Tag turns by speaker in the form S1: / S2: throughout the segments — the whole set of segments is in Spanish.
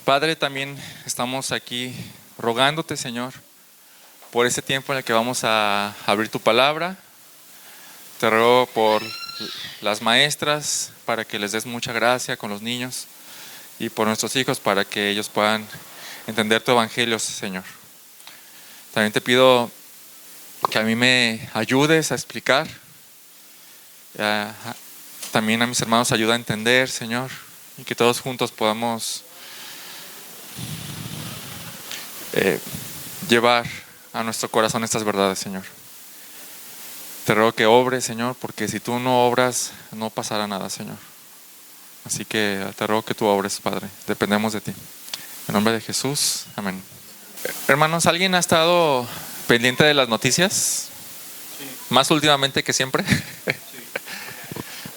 S1: Padre, también estamos aquí rogándote, Señor, por ese tiempo en el que vamos a abrir tu palabra. Te ruego por las maestras para que les des mucha gracia con los niños y por nuestros hijos para que ellos puedan entender tu evangelio, Señor. También te pido que a mí me ayudes a explicar. También a mis hermanos ayuda a entender, Señor, y que todos juntos podamos llevar a nuestro corazón estas verdades, Señor. Te ruego que obres, Señor, porque si tú no obras, no pasará nada, Señor. Así que te ruego que tú obres, Padre. Dependemos de ti. En nombre de Jesús, amén. Hermanos, ¿alguien ha estado pendiente de las noticias?
S2: Sí.
S1: Más últimamente que siempre.
S2: Sí.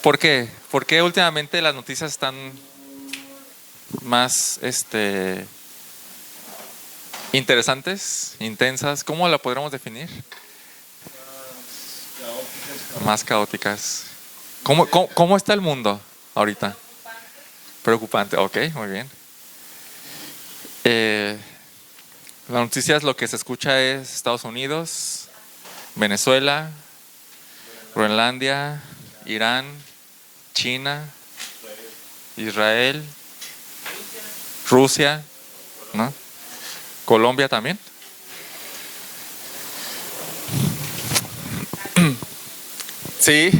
S1: ¿Por qué? ¿Por qué últimamente las noticias están más interesantes, intensas? ¿Cómo la podríamos definir? Más caóticas. ¿Cómo está el mundo ahorita? Preocupante. Ok, muy bien. Las noticias, lo que se escucha es Estados Unidos, Venezuela, Groenlandia, Irán, China, Israel, Rusia, ¿no? Colombia también. Sí.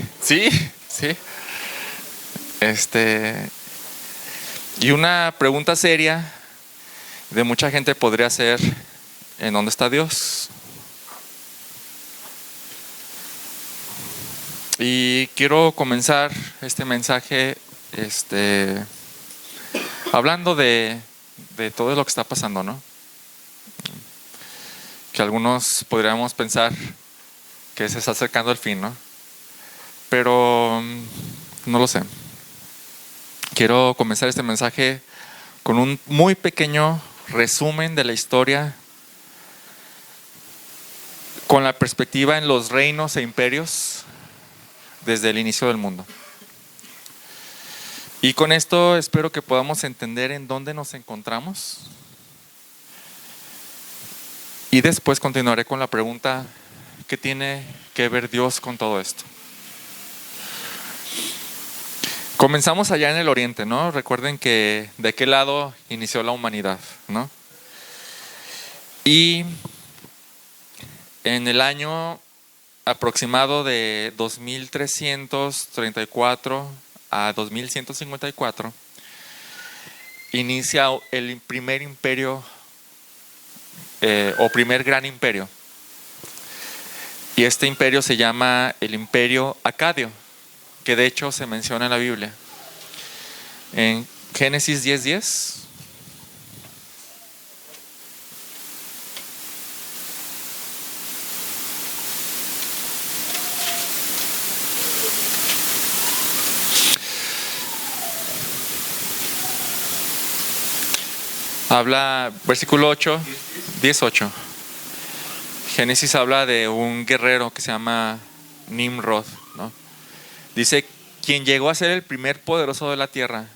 S1: Y una pregunta seria de mucha gente podría ser: ¿en dónde está Dios? Y quiero comenzar este mensaje hablando de todo lo que está pasando, ¿no? Que algunos podríamos pensar que se está acercando el fin, ¿no? Pero no lo sé. Quiero comenzar este mensaje con un muy pequeño resumen de la historia, con la perspectiva en los reinos e imperios desde el inicio del mundo. Y con esto espero que podamos entender en dónde nos encontramos. Y después continuaré con la pregunta: ¿qué tiene que ver Dios con todo esto? Comenzamos allá en el oriente, ¿no? Recuerden que de qué lado inició la humanidad, ¿no? Y en el año aproximado de 2334 a 2154 inicia el primer imperio o primer gran imperio. Y este imperio se llama el Imperio Acadio, que de hecho se menciona en la Biblia. En Génesis 10:10. Habla, versículo 8, 18. Génesis habla de un guerrero que se llama Nimrod, ¿no? Dice: quien llegó a ser el primer poderoso de la tierra.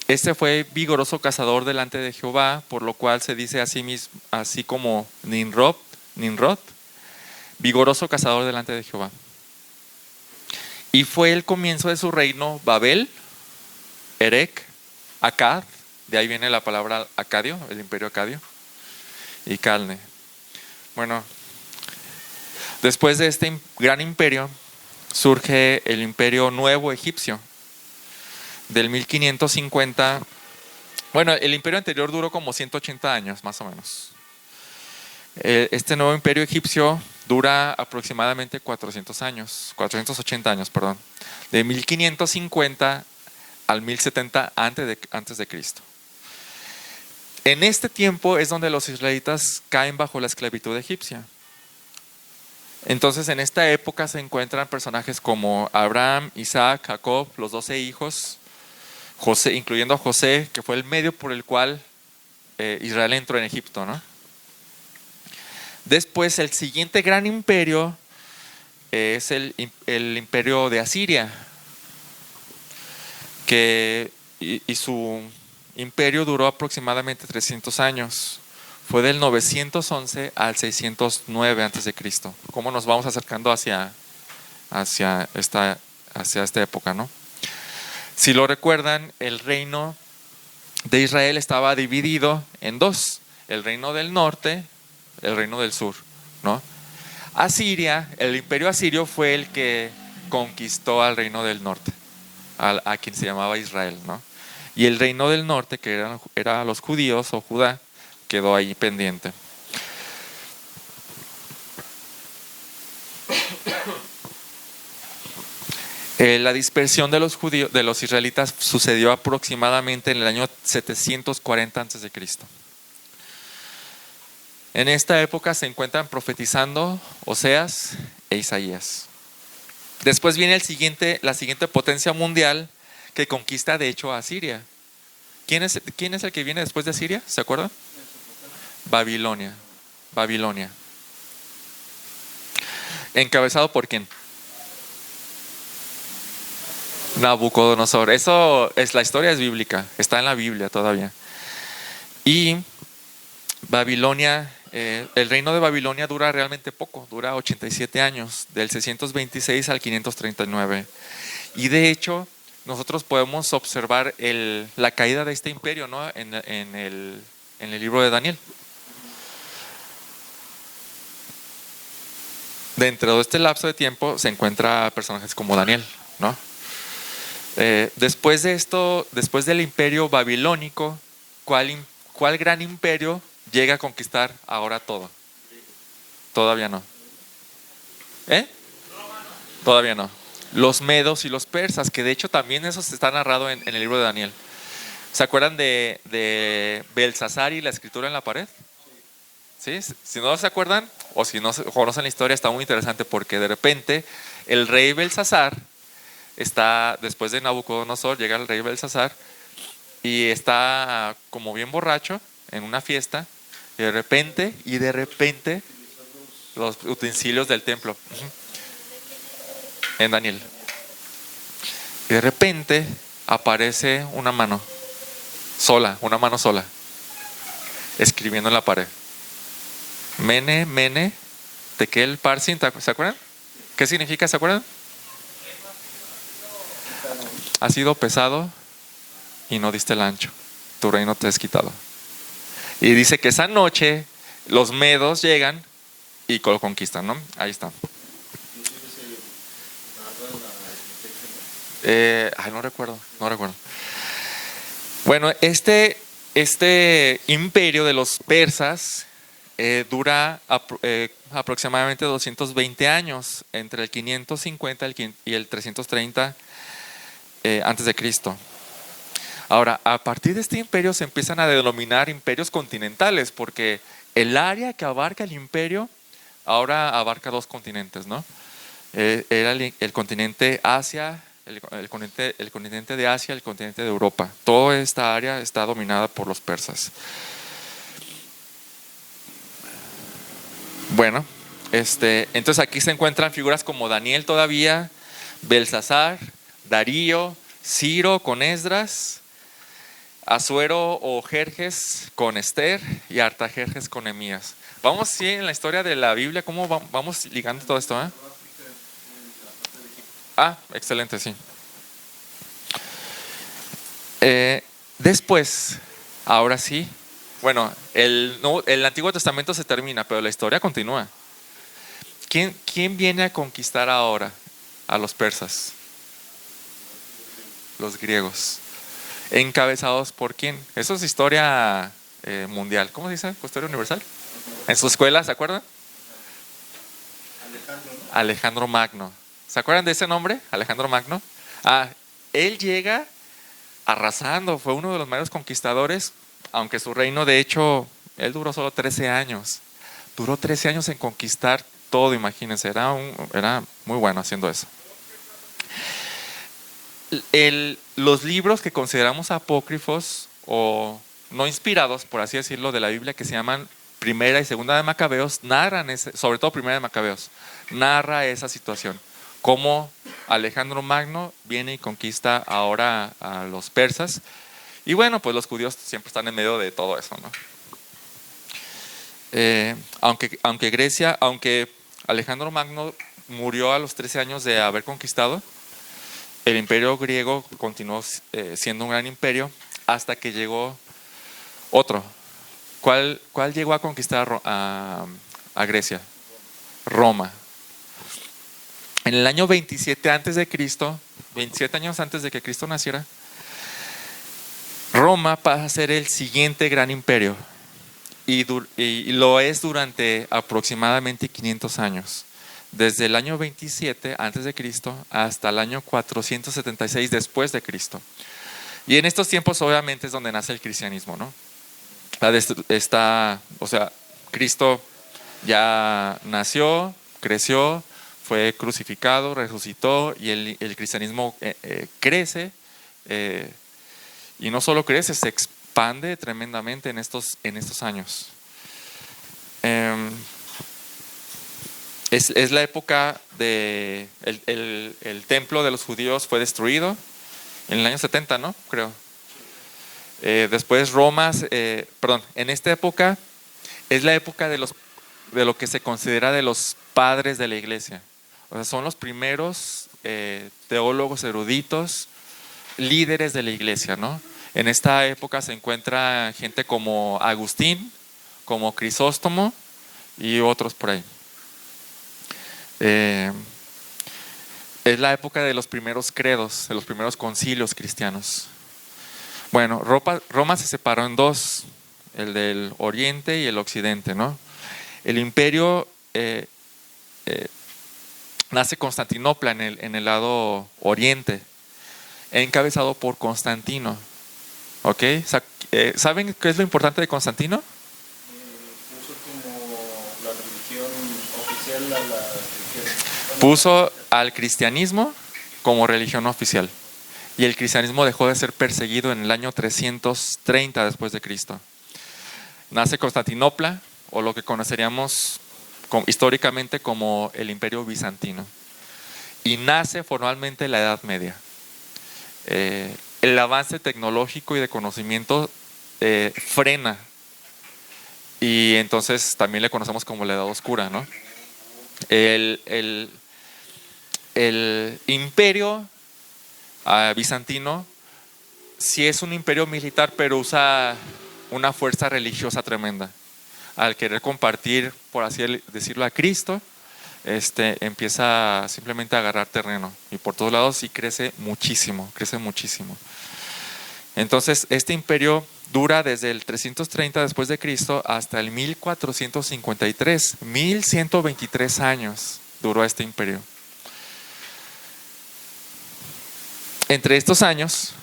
S1: Este fue vigoroso cazador delante de Jehová, por lo cual se dice así como Nimrod, vigoroso cazador delante de Jehová. Y fue el comienzo de su reino Babel, Erec, Akkad, de ahí viene la palabra Acadio, el imperio Acadio, y Calne. Bueno, después de este gran imperio surge el imperio nuevo egipcio del 1550. Bueno, el imperio anterior duró como 180 años más o menos. Este nuevo imperio egipcio dura aproximadamente 480 años, perdón, de 1550 al 1070 antes de Cristo. En este tiempo es donde los israelitas caen bajo la esclavitud egipcia. Entonces, en esta época se encuentran personajes como Abraham, Isaac, Jacob, los 12 hijos, José, incluyendo a José, que fue el medio por el cual Israel entró en Egipto, ¿no? Después, el siguiente gran imperio es el imperio de Asiria, que y su imperio duró aproximadamente 300 años. Fue del 911 al 609 antes de Cristo. ¿Cómo nos vamos acercando hacia esta época, ¿no? Si lo recuerdan, el reino de Israel estaba dividido en dos: el reino del norte, el reino del sur, ¿no? Asiria, el imperio asirio fue el que conquistó al reino del norte, a quien se llamaba Israel, ¿no? Y el reino del norte, que era los judíos o Judá, quedó ahí pendiente. La dispersión de los judíos, de los israelitas, sucedió aproximadamente en el año 740 a.C. En esta época se encuentran profetizando Oseas e Isaías. Después viene la siguiente potencia mundial que conquista de hecho a Siria. ¿Quién es el que viene después de Siria? ¿Se acuerdan? Babilonia. ¿Encabezado por quién? Nabucodonosor. La historia es bíblica, está en la Biblia todavía. Y Babilonia, el reino de Babilonia dura realmente poco, dura 87 años, del 626 al 539. Y de hecho, nosotros podemos observar la caída de este imperio, ¿no? en el libro de Daniel. Dentro de este lapso de tiempo se encuentra personajes como Daniel, ¿no? Después de esto, después del imperio babilónico, ¿cuál gran imperio llega a conquistar ahora todo? Todavía no. Todavía no. Los medos y los persas, que de hecho también eso está narrado en el libro de Daniel. ¿Se acuerdan de Belsasar y la escritura en la pared? ¿Sí? Si no se acuerdan, o si no conocen la historia, está muy interesante, porque de repente el rey Belsasar después de Nabucodonosor, llega el rey Belsasar y está como bien borracho en una fiesta, y de repente los utensilios del templo, en Daniel, y de repente aparece una mano sola, escribiendo en la pared: Mene, Mene, Tekel, Parsin. ¿Se acuerdan? ¿Qué significa? ¿Se acuerdan? Ha sido pesado y no diste el ancho, tu reino te es quitado. Y dice que esa noche los medos llegan y lo conquistan, ¿no? Ahí está. No recuerdo. Bueno, este imperio de los persas dura aproximadamente 220 años, entre el 550 y el 330 antes de Cristo. Ahora, a partir de este imperio se empiezan a denominar imperios continentales, porque el área que abarca el imperio ahora abarca dos continentes, ¿no? Era el continente Asia, el continente de Asia, el continente de Europa. Toda esta área está dominada por los persas. Bueno, entonces aquí se encuentran figuras como Daniel todavía, Belsasar, Darío, Ciro con Esdras, Asuero o Jerjes con Esther y Artajerjes con Nehemías. Vamos, sí, en la historia de la Biblia, ¿cómo vamos ligando todo esto? Excelente, sí. Después, ahora sí, bueno, el Antiguo Testamento se termina, pero la historia continúa. ¿Quién viene a conquistar ahora a los persas? Los griegos. ¿Encabezados por quién? Eso es historia mundial. ¿Cómo se dice? ¿Historia universal? En su escuela, ¿se acuerdan? Alejandro Magno. ¿Se acuerdan de ese nombre? Alejandro Magno. Él llega arrasando, fue uno de los mayores conquistadores, aunque su reino, de hecho, él duró solo 13 años. Duró 13 años en conquistar todo, imagínense, era muy bueno haciendo eso. Los libros que consideramos apócrifos o no inspirados, por así decirlo, de la Biblia, que se llaman Primera y Segunda de Macabeos, narran sobre todo Primera de Macabeos, narra esa situación. cómo Alejandro Magno viene y conquista ahora a los persas. Y bueno, pues los judíos siempre están en medio de todo eso, ¿no? Aunque Alejandro Magno murió a los 13 años de haber conquistado, el imperio griego continuó siendo un gran imperio hasta que llegó otro. ¿Cuál llegó a conquistar a Grecia? Roma. En el año 27 antes de Cristo, 27 años antes de que Cristo naciera, Roma pasa a ser el siguiente gran imperio y lo es durante aproximadamente 500 años. Desde el año 27 antes de Cristo hasta el año 476 después de Cristo. Y en estos tiempos obviamente es donde nace el cristianismo, ¿no? Cristo ya nació, creció, fue crucificado, resucitó y el cristianismo crece. Y no solo crece, se expande tremendamente en estos años. Es la época de el templo de los judíos fue destruido en el año 70, ¿no? Creo. Después en esta época es la época de lo que se considera de los padres de la iglesia. O sea, son los primeros teólogos eruditos, líderes de la iglesia, ¿no? En esta época se encuentra gente como Agustín, como Crisóstomo y otros por ahí. Es la época de los primeros credos, de los primeros concilios cristianos. Bueno, Roma se separó en dos, el del oriente y el occidente, ¿no? El imperio nace Constantinopla en el lado oriente, encabezado por Constantino. ¿Ok? ¿Saben qué es lo importante de Constantino?
S2: Puso como la religión oficial a la religión.
S1: Puso al cristianismo como religión oficial. Y el cristianismo dejó de ser perseguido en el año 330 después de Cristo. Nace Constantinopla, o lo que conoceríamos históricamente como el Imperio Bizantino. Y nace formalmente la Edad Media. El avance tecnológico y de conocimiento frena. Y entonces también le conocemos como la Edad Oscura, ¿no? El imperio bizantino sí es un imperio militar, pero usa una fuerza religiosa tremenda. Al querer compartir, por así decirlo, a Cristo, empieza simplemente a agarrar terreno y por todos lados y crece muchísimo. Entonces este imperio dura desde el 330 después de Cristo hasta el 1453, 1123 años duró este imperio. Entre estos años,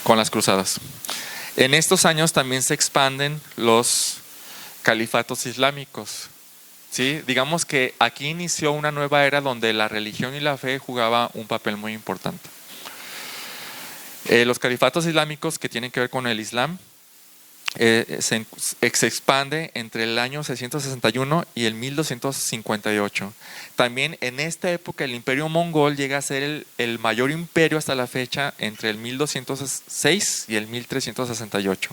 S1: con las cruzadas, en estos años también se expanden los califatos islámicos. ¿Sí? Digamos que aquí inició una nueva era donde la religión y la fe jugaba un papel muy importante. Los califatos islámicos que tienen que ver con el Islam se expande entre el año 661 y el 1258. También en esta época el imperio mongol llega a ser el mayor imperio hasta la fecha entre el 1206 y el 1368.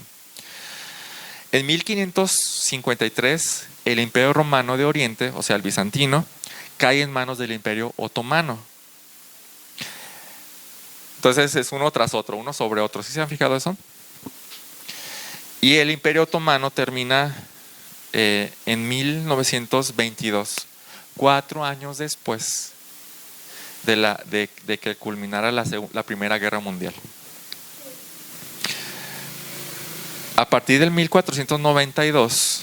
S1: En 1553 el imperio romano de Oriente, o sea el bizantino, cae en manos del imperio otomano. Entonces es uno tras otro, uno sobre otro. ¿Sí se han fijado eso? Y el imperio otomano termina en 1922, 4 años después de que culminara la Primera Guerra Mundial. A partir del 1492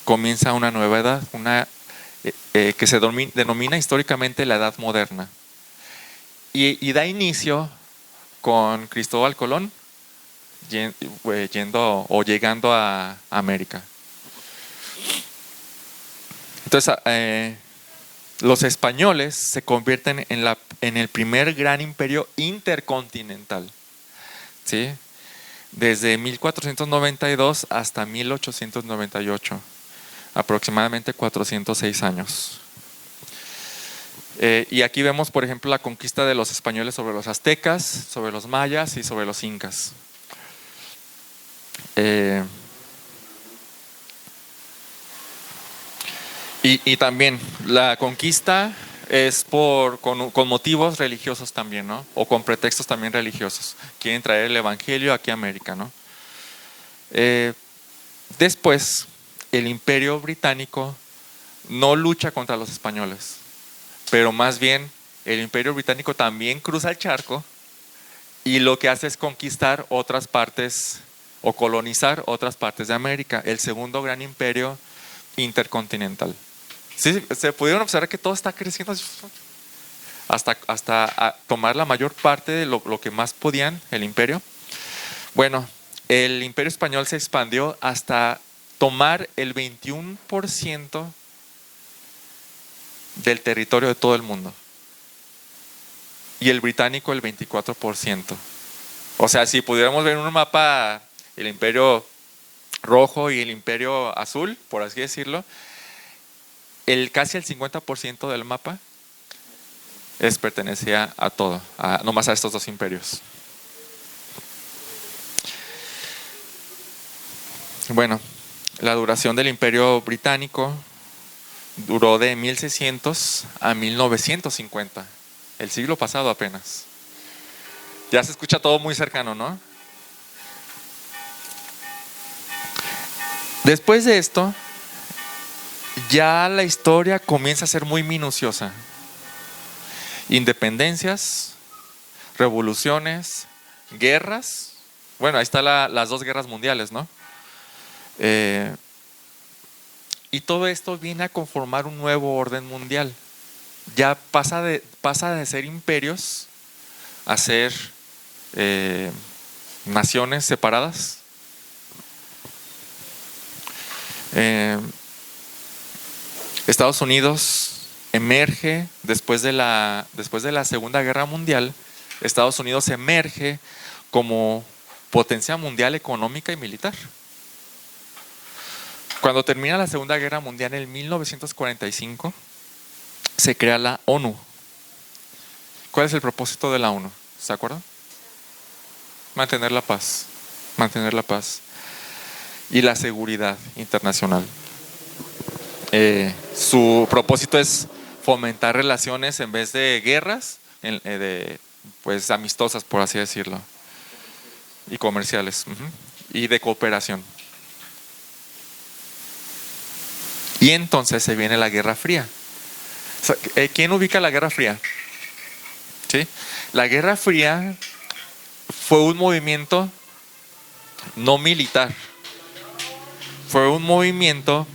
S1: comienza una nueva edad, que se denomina históricamente la Edad Moderna. Y da inicio con Cristóbal Colón llegando a América. Entonces, los españoles se convierten en el primer gran imperio intercontinental, ¿sí? Desde 1492 hasta 1898, aproximadamente 406 años. Y aquí vemos, por ejemplo, la conquista de los españoles sobre los aztecas, sobre los mayas y sobre los incas. Y también la conquista es con motivos religiosos también, ¿no? O con pretextos también religiosos. Quieren traer el evangelio aquí a América, ¿no? Después, el Imperio Británico no lucha contra los españoles, pero más bien el Imperio Británico también cruza el charco y lo que hace es conquistar otras partes o colonizar otras partes de América, el segundo gran imperio intercontinental. Sí, se pudieron observar que todo está creciendo hasta tomar la mayor parte de lo que más podían el imperio. Bueno, el imperio español se expandió hasta tomar el 21% del territorio de todo el mundo. Y el británico el 24%. O sea, si pudiéramos ver en un mapa el imperio rojo y el imperio azul, por así decirlo, casi el 50% del mapa pertenecía a todo, nomás a estos dos imperios. Bueno, la duración del imperio británico duró de 1600 a 1950, el siglo pasado apenas. Ya se escucha todo muy cercano, ¿no? Después de esto, ya la historia comienza a ser muy minuciosa. Independencias, revoluciones, guerras. Bueno, ahí están las dos guerras mundiales, ¿no? Y todo esto viene a conformar un nuevo orden mundial. Ya pasa de ser imperios a ser naciones separadas. Estados Unidos emerge después de la Segunda Guerra Mundial. Estados Unidos emerge como potencia mundial económica y militar. Cuando termina la Segunda Guerra Mundial en 1945, se crea la ONU. ¿Cuál es el propósito de la ONU? ¿Se acuerdan? Mantener la paz. Mantener la paz. Y la seguridad internacional. Su propósito es fomentar relaciones en vez de guerras, pues amistosas, por así decirlo. Y comerciales. Y de cooperación. Y entonces se viene la Guerra Fría. ¿Quién ubica la Guerra Fría? ¿Sí? La Guerra Fría fue un movimiento no militar. Fue un movimiento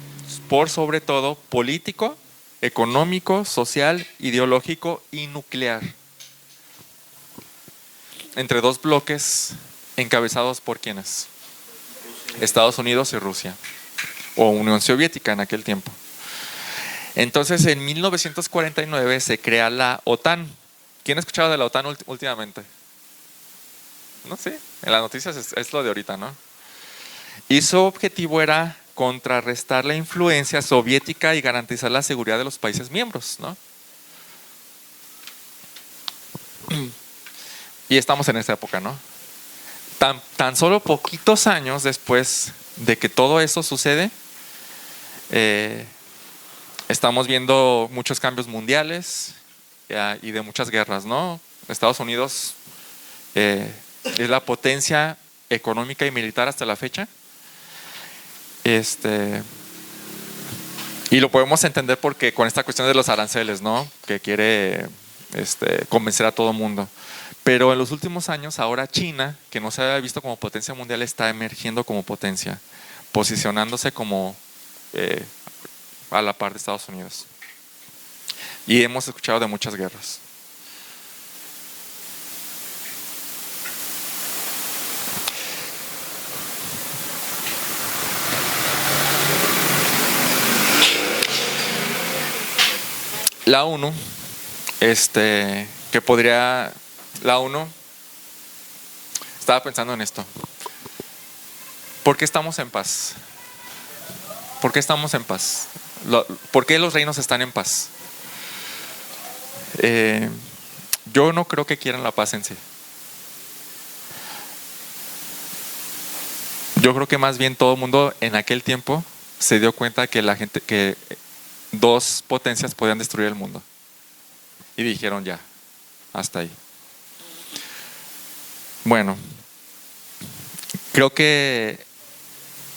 S1: por sobre todo político, económico, social, ideológico y nuclear. Entre dos bloques encabezados por ¿quiénes? Estados Unidos y Rusia. O Unión Soviética en aquel tiempo. Entonces, en 1949 se crea la OTAN. ¿Quién ha escuchado de la OTAN últimamente? No sé, en las noticias es lo de ahorita, ¿no? Y su objetivo era contrarrestar la influencia soviética y garantizar la seguridad de los países miembros, ¿no? Y estamos en esta época, ¿no? Tan solo poquitos años después de que todo eso sucede, estamos viendo muchos cambios mundiales y de muchas guerras, ¿no? Estados Unidos es la potencia económica y militar hasta la fecha. Y lo podemos entender porque con esta cuestión de los aranceles, ¿no? Que quiere convencer a todo el mundo. Pero en los últimos años, ahora China, que no se había visto como potencia mundial, está emergiendo como potencia, posicionándose como a la par de Estados Unidos. Y hemos escuchado de muchas guerras. La ONU, la ONU, estaba pensando en esto. ¿Por qué estamos en paz? ¿Por qué estamos en paz? ¿Por qué los reinos están en paz? Yo no creo que quieran la paz en sí. Yo creo que más bien todo el mundo en aquel tiempo se dio cuenta que dos potencias podían destruir el mundo. Y dijeron ya, hasta ahí. Bueno, creo que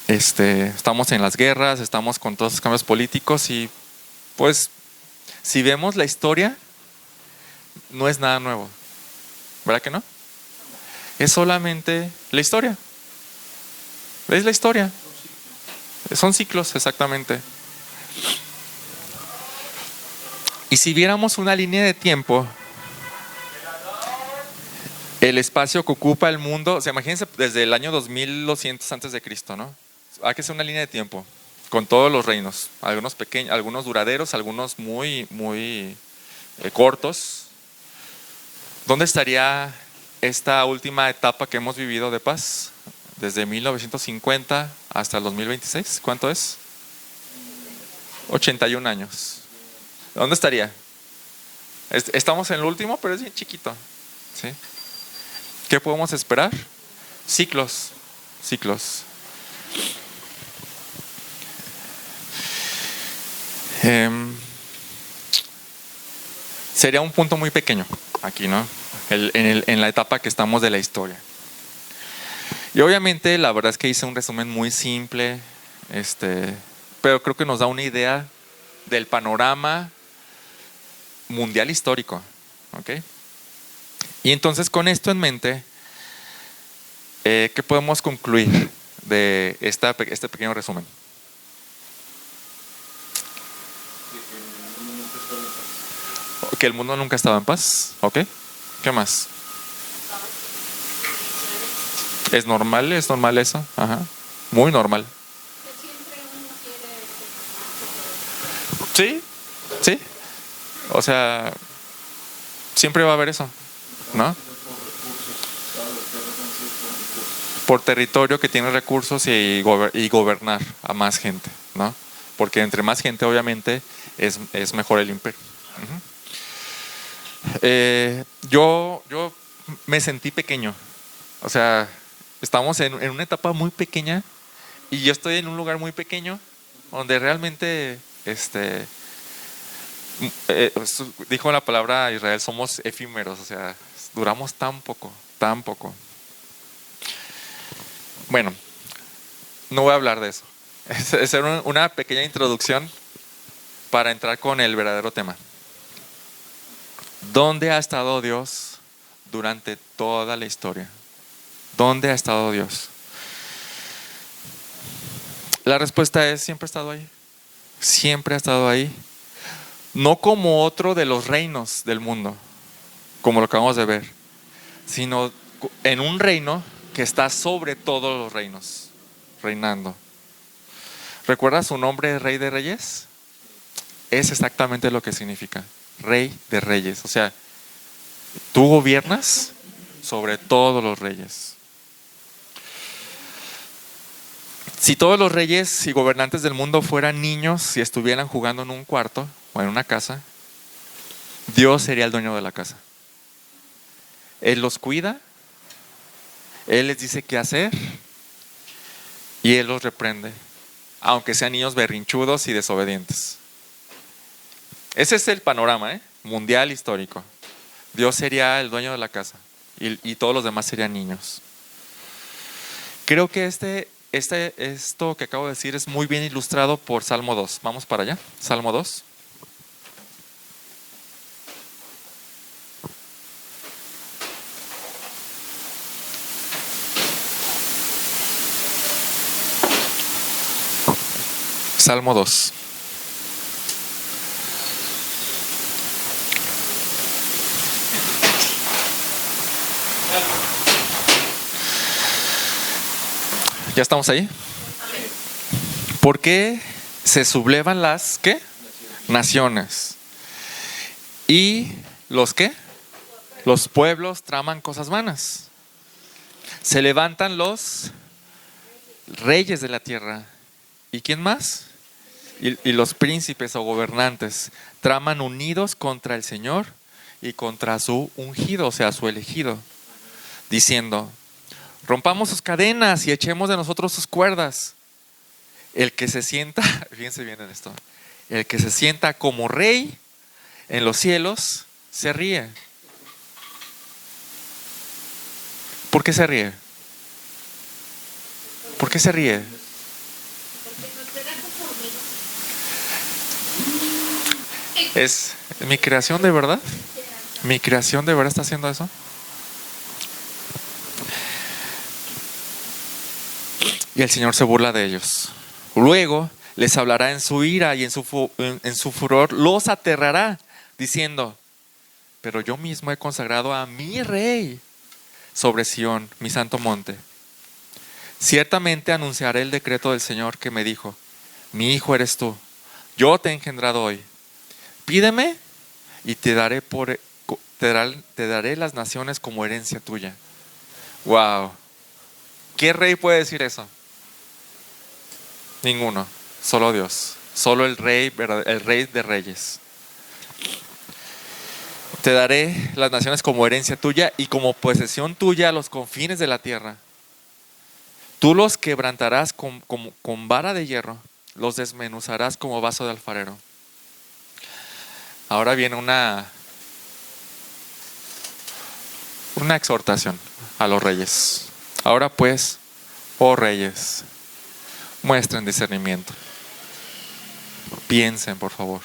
S1: estamos en las guerras, estamos con todos los cambios políticos y pues si vemos la historia, no es nada nuevo. ¿Verdad que no? Es solamente la historia. Es la historia. Son ciclos, exactamente. Y si viéramos una línea de tiempo, el espacio que ocupa el mundo, o sea, imagínense desde el año 2200 antes de Cristo, ¿no? Hay que hacer una línea de tiempo con todos los reinos, algunos pequeños, algunos duraderos, algunos muy cortos. ¿Dónde estaría esta última etapa que hemos vivido de paz? Desde 1950 hasta el 2026, ¿cuánto es? 81 años. ¿Dónde estaría? Estamos en el último, pero es bien chiquito, ¿sí? ¿Qué podemos esperar? Ciclos. Sería un punto muy pequeño aquí, ¿no? En la etapa que estamos de la historia. Y obviamente la verdad es que hice un resumen muy simple, pero creo que nos da una idea del panorama mundial histórico, ¿ok? Y entonces con esto en mente, ¿qué podemos concluir de este pequeño resumen? Que el mundo nunca estaba en paz, ¿ok? ¿Qué más? ¿Es normal eso? Ajá. Muy normal. Sí. O sea, siempre va a haber eso, ¿no? Por territorio que tiene recursos y gobernar a más gente, ¿no? Porque entre más gente, obviamente, es mejor el imperio. Yo me sentí pequeño. O sea, estamos en una etapa muy pequeña y yo estoy en un lugar muy pequeño donde realmente, dijo la palabra Israel, somos efímeros, o sea, duramos tan poco. Bueno, no voy a hablar de eso. Es una pequeña introducción para entrar con el verdadero tema. ¿Dónde ha estado Dios durante toda la historia? ¿Dónde ha estado Dios? La respuesta es: siempre ha estado ahí. Siempre ha estado ahí. No como otro de los reinos del mundo, como lo acabamos de ver, sino en un reino que está sobre todos los reinos, reinando. ¿Recuerdas su nombre, Rey de Reyes? Es exactamente lo que significa, Rey de Reyes. O sea, tú gobiernas sobre todos los reyes. Si todos los reyes y gobernantes del mundo fueran niños y estuvieran jugando en un cuarto o en una casa, Dios sería el dueño de la casa. Él los cuida, Él les dice qué hacer y Él los reprende, aunque sean niños berrinchudos y desobedientes. Ese es el panorama, mundial histórico. Dios sería el dueño de la casa y todos los demás serían niños. Creo que esto que acabo de decir es muy bien ilustrado por Salmo 2. Vamos para allá, Salmo 2. Salmo 2. ¿Ya estamos ahí? ¿Por qué se sublevan las ¿qué? Naciones? ¿Y los qué? Los pueblos traman cosas vanas. Se levantan los reyes de la tierra. ¿Y quién más? Y los príncipes o gobernantes traman unidos contra el Señor y contra su ungido, o sea, su elegido, diciendo: rompamos sus cadenas y echemos de nosotros sus cuerdas. El que se sienta, fíjense bien en esto, el que se sienta como rey en los cielos se ríe. ¿Por qué se ríe? ¿Por qué se ríe? ¿Es mi creación de verdad? ¿Mi creación de verdad está haciendo eso? Y el Señor se burla de ellos. Luego les hablará en su ira y en su furor los aterrará, diciendo: pero yo mismo he consagrado a mi rey sobre Sión, mi santo monte. Ciertamente anunciaré el decreto del Señor que me dijo: mi hijo eres tú, yo te he engendrado hoy. Pídeme y te daré las naciones como herencia tuya. Wow. ¿Qué rey puede decir eso? Ninguno, solo Dios, solo el rey de reyes. Te daré las naciones como herencia tuya y como posesión tuya a los confines de la tierra. Tú los quebrantarás con vara de hierro, los desmenuzarás como vaso de alfarero. Ahora viene una exhortación a los reyes. Ahora pues, oh reyes, muestren discernimiento. Piensen, por favor.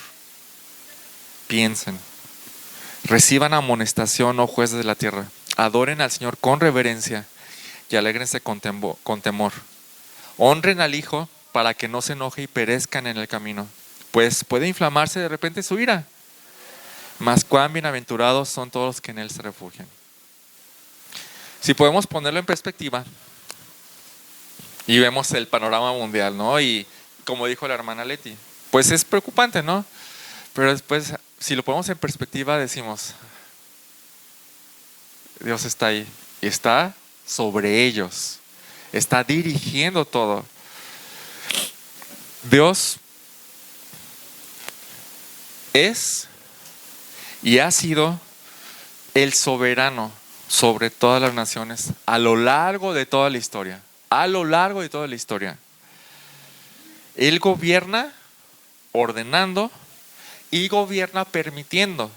S1: Piensen. Reciban amonestación, oh jueces de la tierra. Adoren al Señor con reverencia y alégrense con temor. Honren al Hijo para que no se enoje y perezcan en el camino, pues puede inflamarse de repente su ira. Mas cuán bienaventurados son todos los que en Él se refugian. Si podemos ponerlo en perspectiva y vemos el panorama mundial, ¿no? Y como dijo la hermana Leti, pues es preocupante, ¿no? Pero después, si lo ponemos en perspectiva, decimos: Dios está ahí y está sobre ellos, está dirigiendo todo. Dios es y ha sido el soberano sobre todas las naciones a lo largo de toda la historia. A lo largo de toda la historia. Él gobierna ordenando y gobierna permitiendo.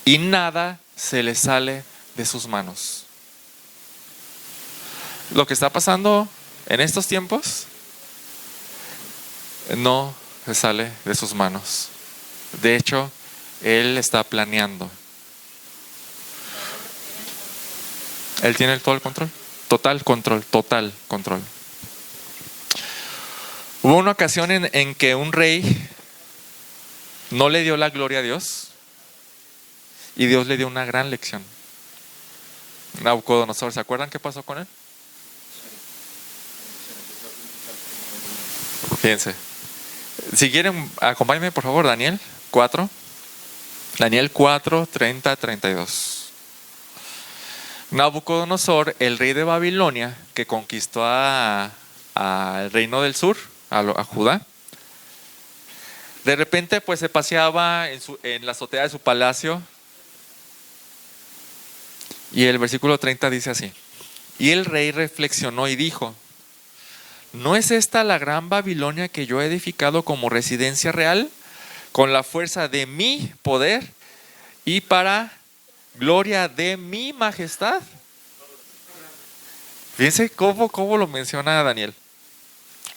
S1: Y nada se le sale de sus manos. Lo que está pasando en estos tiempos no se sale de sus manos. De hecho, Él está planeando. Él tiene todo el control. Total control. Hubo una ocasión en que un rey no le dio la gloria a Dios y Dios le dio una gran lección. Nabucodonosor, ¿se acuerdan qué pasó con él? Fíjense. Si quieren, acompáñenme por favor, Daniel 4. Daniel 4, 30, 32. Nabucodonosor, el rey de Babilonia, que conquistó al reino del sur, a Judá, de repente pues se paseaba en la azotea de su palacio. Y el versículo 30 dice así: y el rey reflexionó y dijo: ¿no es esta la gran Babilonia que yo he edificado como residencia real, con la fuerza de mi poder y para gloria de mi majestad? Fíjense cómo lo menciona Daniel.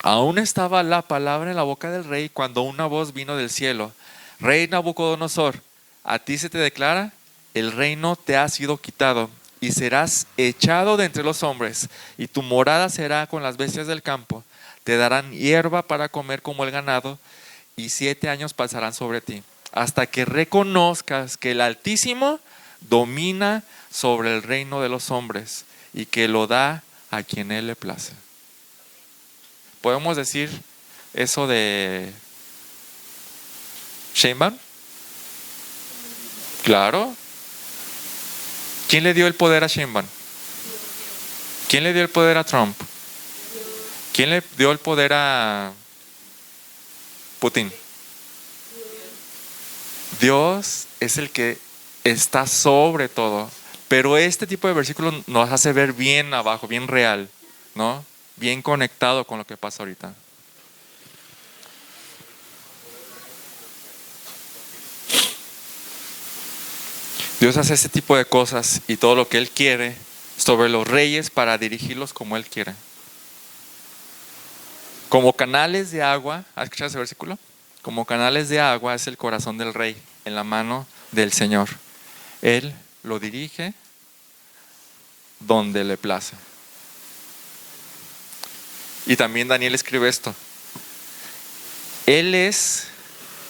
S1: Aún estaba la palabra en la boca del rey cuando una voz vino del cielo: Rey Nabucodonosor, a ti se te declara: el reino te ha sido quitado y serás echado de entre los hombres, y tu morada será con las bestias del campo. Te darán hierba para comer como el ganado, y 7 años pasarán sobre ti, hasta que reconozcas que el Altísimo domina sobre el reino de los hombres y que lo da a quien Él le place. ¿Podemos decir eso de Sheinbaum? Claro. ¿Quién le dio el poder a Sheinbaum? ¿Quién le dio el poder a Trump? ¿Quién le dio el poder a Putin? Dios es el que está sobre todo. Pero este tipo de versículos nos hace ver bien abajo, bien real, ¿no? Bien conectado con lo que pasa ahorita. Dios hace este tipo de cosas y todo lo que Él quiere sobre los reyes para dirigirlos como Él quiere. Como canales de agua, ¿has escuchado ese versículo? Como canales de agua es el corazón del rey en la mano del Señor. Él lo dirige donde le place. Y también Daniel escribe esto. Él es,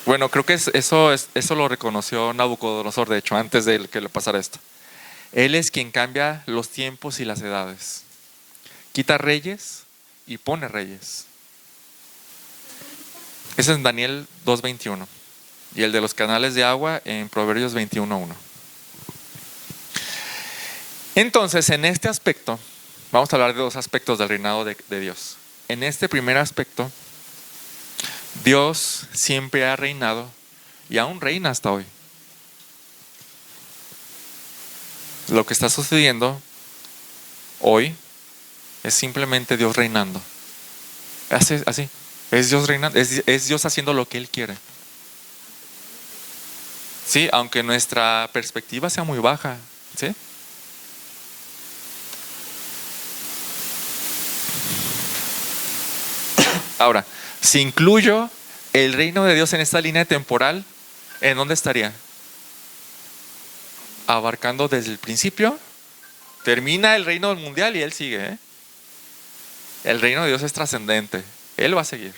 S1: bueno, creo que eso lo reconoció Nabucodonosor, de hecho, antes de que le pasara esto. Él es quien cambia los tiempos y las edades. Quita reyes y pone reyes. Ese es en Daniel 2:21. Y el de los canales de agua en Proverbios 21:1. Entonces, en este aspecto, vamos a hablar de dos aspectos del reinado de Dios. En este primer aspecto, Dios siempre ha reinado y aún reina hasta hoy. Lo que está sucediendo hoy es simplemente Dios reinando. Así. Es Dios reinando, es Dios haciendo lo que Él quiere. Sí, aunque nuestra perspectiva sea muy baja, ¿sí? Ahora, si incluyo el reino de Dios en esta línea temporal, ¿en dónde estaría? Abarcando desde el principio, termina el reino mundial y Él sigue, ¿eh? El reino de Dios es trascendente, Él va a seguir.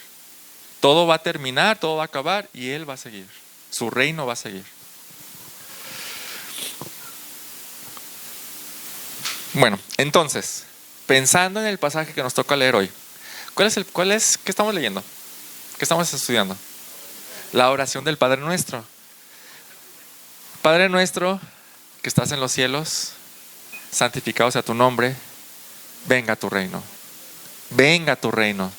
S1: Todo va a terminar, todo va a acabar y Él va a seguir. Su reino va a seguir. Bueno, entonces, pensando en el pasaje que nos toca leer hoy, ¿qué estamos leyendo? ¿Qué estamos estudiando? La oración del Padre Nuestro. Padre nuestro, que estás en los cielos, santificado sea tu nombre, venga tu reino. Venga tu reino.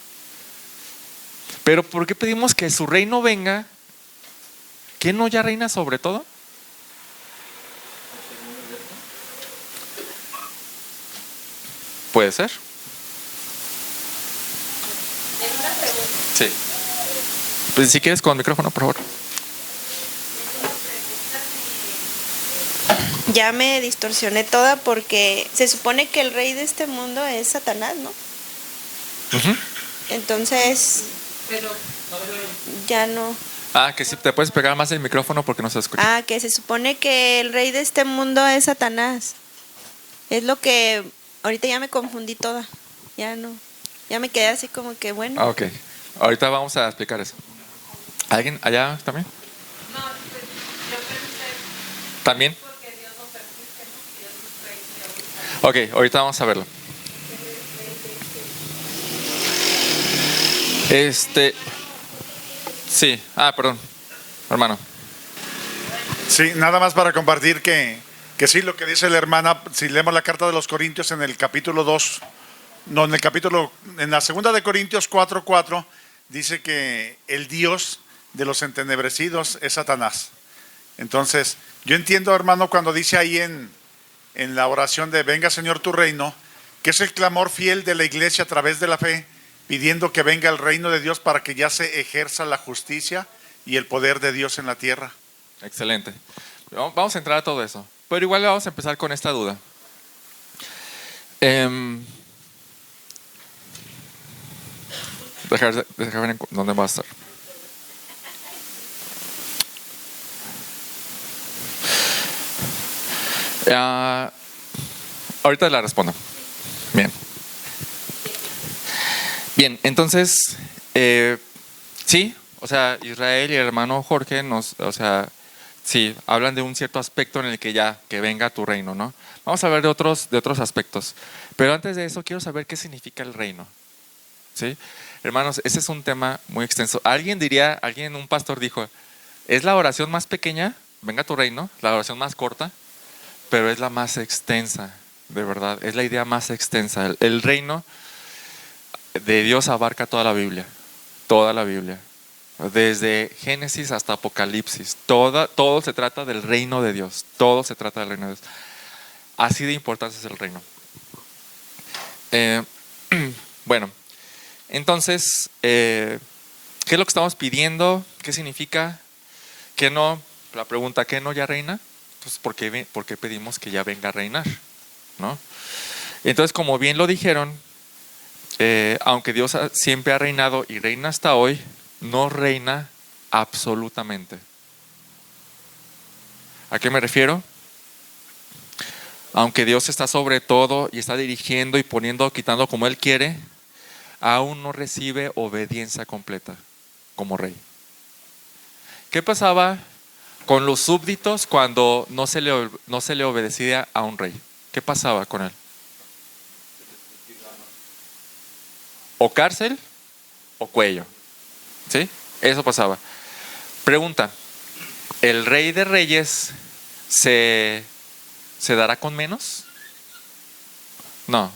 S1: Pero ¿por qué pedimos que su reino venga? ¿Quién no ya reina sobre todo? Puede ser. Sí. Pues si quieres con el micrófono, por favor.
S3: Ya me distorsioné toda porque se supone que el rey de este mundo es Satanás, ¿no?
S1: Uh-huh.
S3: Entonces, ya no.
S1: Que si te puedes pegar más el micrófono porque no se escucha.
S3: Que se supone que el rey de este mundo es Satanás. Es lo que ahorita ya me confundí toda. Ya no. Ya me quedé así como que bueno.
S1: Ok. Ahorita vamos a explicar eso. ¿Alguien allá también?
S4: No, pues yo pensé
S1: ¿También?
S4: porque Dios lo permite, ¿no? Dios es rey,
S1: Ok, ahorita vamos a verlo. Sí, perdón, hermano.
S5: Sí, nada más para compartir que sí, lo que dice la hermana, si leemos la carta de los Corintios en el capítulo 2, no, en la segunda de Corintios 4:4, dice que el Dios de los entenebrecidos es Satanás. Entonces, yo entiendo, hermano, cuando dice ahí en la oración de venga Señor tu reino, que es el clamor fiel de la iglesia a través de la fe, pidiendo que venga el reino de Dios para que ya se ejerza la justicia y el poder de Dios en la tierra.
S1: Excelente. Vamos a entrar a todo eso. Pero igual vamos a empezar con esta duda. Dejar ver en dónde va a estar. Ahorita la respondo. Bien, entonces, sí, o sea, Israel y el hermano Jorge sí, hablan de un cierto aspecto en el que venga tu reino, ¿no? Vamos a hablar de otros aspectos. Pero antes de eso, quiero saber qué significa el reino. ¿Sí? Hermanos, ese es un tema muy extenso. Un pastor dijo, es la oración más pequeña, venga tu reino, la oración más corta, pero es la más extensa, de verdad, es la idea más extensa. El reino de Dios abarca toda la Biblia, Desde Génesis hasta Apocalipsis, todo se trata del reino de Dios. Todo se trata del reino de Dios. Así de importante es el reino. Bueno, entonces, ¿qué es lo que estamos pidiendo? ¿Qué significa? ¿Qué no? La pregunta, ¿qué no ya reina? Pues, ¿por qué pedimos que ya venga a reinar? ¿No? Entonces, como bien lo dijeron, aunque Dios siempre ha reinado y reina hasta hoy, no reina absolutamente. ¿A qué me refiero? Aunque Dios está sobre todo y está dirigiendo y poniendo, quitando como Él quiere, aún no recibe obediencia completa como rey. ¿Qué pasaba con los súbditos cuando no se le obedecía a un rey? ¿Qué pasaba con él? O cárcel o cuello. ¿Sí? Eso pasaba. Pregunta, ¿el rey de reyes se dará con menos? No.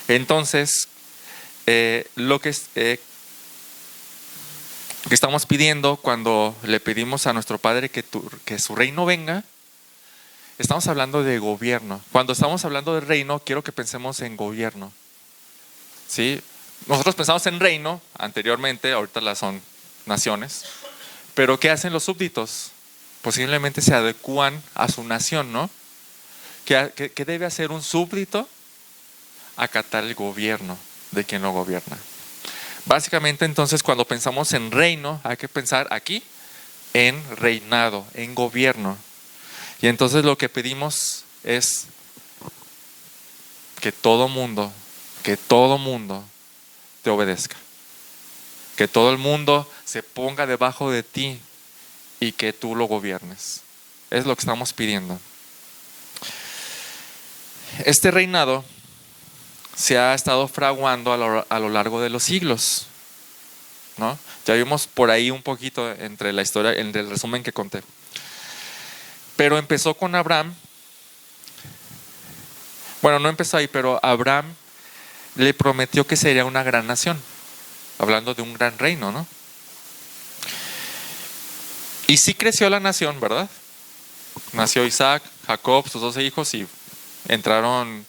S1: Entonces, lo que estamos pidiendo cuando le pedimos a nuestro Padre que su reino venga, estamos hablando de gobierno. Cuando estamos hablando de reino, quiero que pensemos en gobierno. ¿Sí? Nosotros pensamos en reino anteriormente, ahorita las son naciones. Pero ¿qué hacen los súbditos? Posiblemente se adecúan a su nación, ¿no? ¿Qué debe hacer un súbdito? Acatar el gobierno de quien lo gobierna. Básicamente, entonces, cuando pensamos en reino, hay que pensar aquí en reinado, en gobierno. Y entonces lo que pedimos es que todo mundo te obedezca. Que todo el mundo se ponga debajo de ti y que tú lo gobiernes. Es lo que estamos pidiendo. Este reinado se ha estado fraguando a lo largo de los siglos, ¿no? Ya vimos por ahí un poquito entre la historia, entre el resumen que conté. Pero empezó con Abraham. Bueno, no empezó ahí, pero Abraham le prometió que sería una gran nación, hablando de un gran reino, ¿no? Y sí creció la nación, ¿verdad? Nació Isaac, Jacob, sus 12 hijos, y entraron,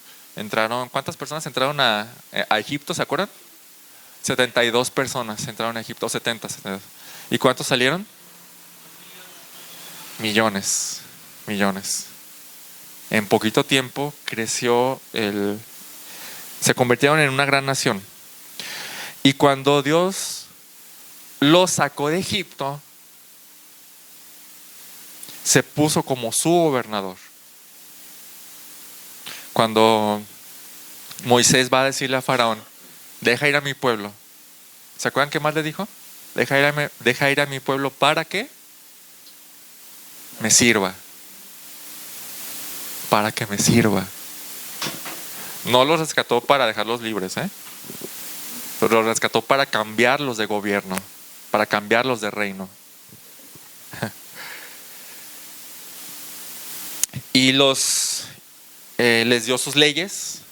S1: ¿cuántas personas entraron a Egipto? ¿Se acuerdan? 72 personas entraron a Egipto, 72. ¿Y cuántos salieron? Millones. En poquito tiempo creció se convirtieron en una gran nación. Y cuando Dios los sacó de Egipto, se puso como su gobernador. Cuando Moisés va a decirle a Faraón, deja ir a mi pueblo. ¿Se acuerdan qué más le dijo? Deja ir a mi pueblo para que me sirva. Para que me sirva. No los rescató para dejarlos libres, pero los rescató para cambiarlos de gobierno, para cambiarlos de reino. Y les dio sus leyes.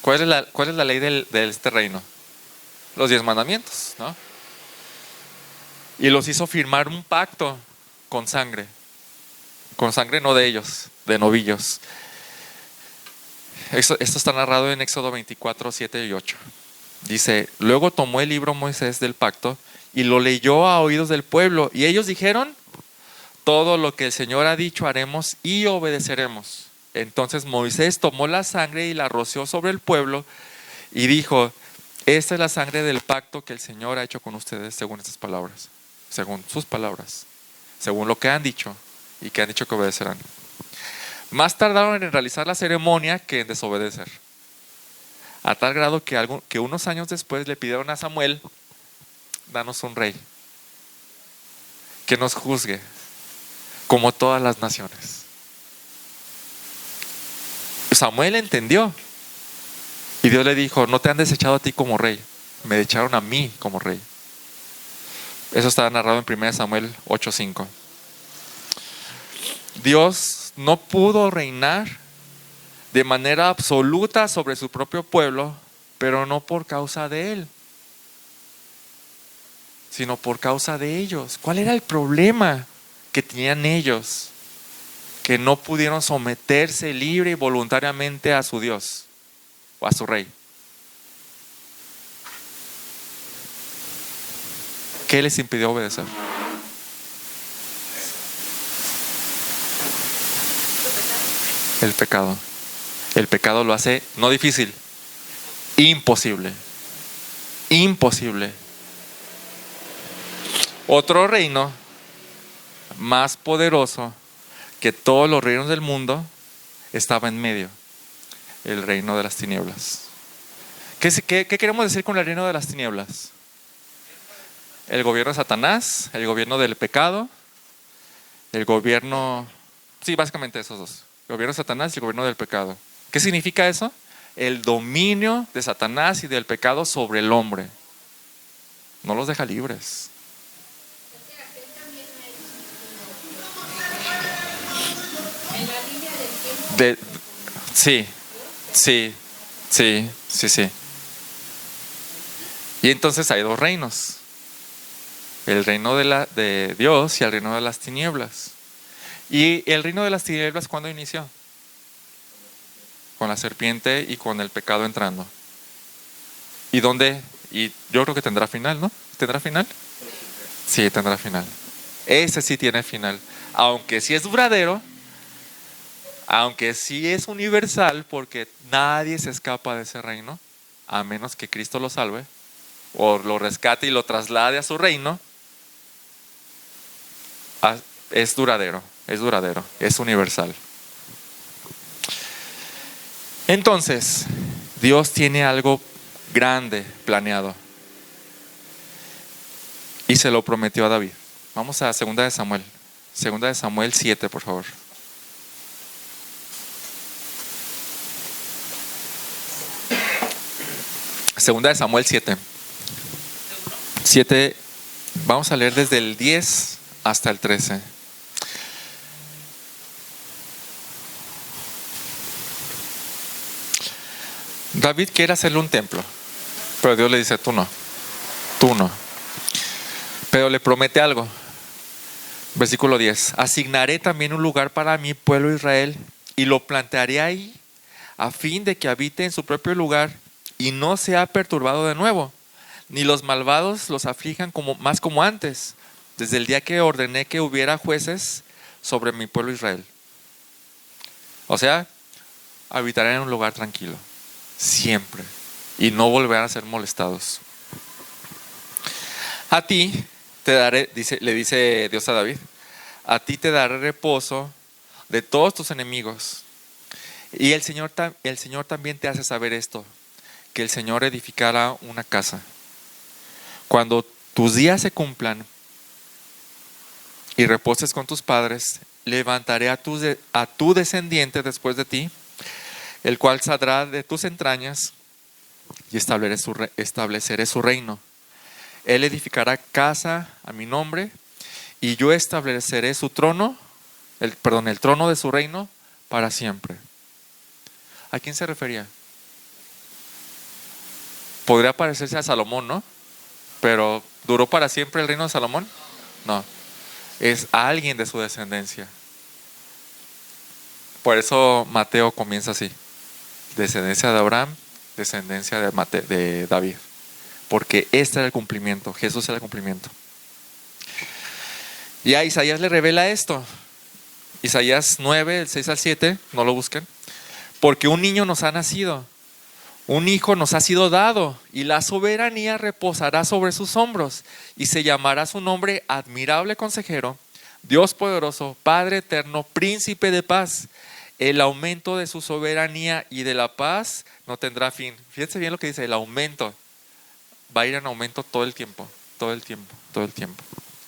S1: ¿Cuál es la ley de este reino? Los 10 mandamientos, ¿no? Y los hizo firmar un pacto con sangre. Con sangre no de ellos, de novillos. Esto está narrado en Éxodo 24, 7 y 8. Dice, luego tomó el libro Moisés del pacto y lo leyó a oídos del pueblo. Y ellos dijeron, todo lo que el Señor ha dicho haremos y obedeceremos. Entonces Moisés tomó la sangre y la roció sobre el pueblo y dijo, esta es la sangre del pacto que el Señor ha hecho con ustedes según estas palabras, según sus palabras, según lo que han dicho y que han dicho que obedecerán. Más tardaron en realizar la ceremonia que en desobedecer, a tal grado que unos años después le pidieron a Samuel, danos un rey que nos juzgue como todas las naciones. Samuel entendió y Dios le dijo, no te han desechado a ti como rey, me echaron a mí como rey. Eso está narrado en 1 Samuel 8:5. Dios no pudo reinar de manera absoluta sobre su propio pueblo, pero no por causa de él. sino por causa de ellos. ¿Cuál era el problema que tenían ellos? Que no pudieron someterse libre y voluntariamente a su Dios o a su rey. ¿Qué les impidió obedecer? El pecado. El pecado lo hace no difícil, imposible. Imposible. Otro reino más poderoso que todos los reinos del mundo estaba en medio, el reino de las tinieblas. ¿Qué queremos decir con el reino de las tinieblas? El gobierno de Satanás, el gobierno del pecado, el gobierno, sí, básicamente esos dos, el gobierno de Satanás y el gobierno del pecado. ¿Qué significa eso? El dominio de Satanás y del pecado sobre el hombre. No los deja libres. Sí. Y entonces hay dos reinos. El reino de Dios y el reino de las tinieblas. ¿Y el reino de las tinieblas cuándo inició? Con la serpiente y con el pecado entrando. ¿Y dónde? Y yo creo que tendrá final, ¿no? ¿Tendrá final? Sí, tendrá final. Ese sí tiene final. Aunque sí es duradero, aunque sí es universal, porque nadie se escapa de ese reino, a menos que Cristo lo salve, o lo rescate y lo traslade a su reino. Es duradero, es universal. Entonces, Dios tiene algo grande planeado y se lo prometió a David. Vamos a 2 de Samuel. 2 de Samuel 7, por favor. Segunda de Samuel 7. 7, vamos a leer desde el 10 hasta el 13. David quiere hacerle un templo, pero Dios le dice, tú no. Pero le promete algo. Versículo 10. Asignaré también un lugar para mi pueblo Israel y lo plantearé ahí a fin de que habite en su propio lugar y no sea perturbado de nuevo, ni los malvados los aflijan más como antes, desde el día que ordené que hubiera jueces sobre mi pueblo Israel. O sea, habitarán en un lugar tranquilo, siempre, y no volverán a ser molestados. A ti te daré, le dice Dios a David, a ti te daré reposo de todos tus enemigos. Y el Señor también te hace saber esto, que el Señor edificará una casa. Cuando tus días se cumplan y reposes con tus padres, levantaré a tu descendiente después de ti, el cual saldrá de tus entrañas, y estableceré su reino. Él edificará casa a mi nombre, y yo estableceré su trono, el trono de su reino para siempre. ¿A quién se refería? Podría parecerse a Salomón, ¿no? Pero ¿duró para siempre el reino de Salomón? No. Es a alguien de su descendencia. Por eso Mateo comienza así: descendencia de Abraham, descendencia de David. Porque este era el cumplimiento, Jesús era el cumplimiento. Y a Isaías le revela esto. Isaías 9, el 6 al 7, no lo busquen. Porque un niño nos ha nacido, un hijo nos ha sido dado, y la soberanía reposará sobre sus hombros, y se llamará su nombre Admirable Consejero, Dios Poderoso, Padre Eterno, Príncipe de Paz. El aumento de su soberanía y de la paz no tendrá fin. Fíjense bien lo que dice: el aumento va a ir en aumento todo el tiempo,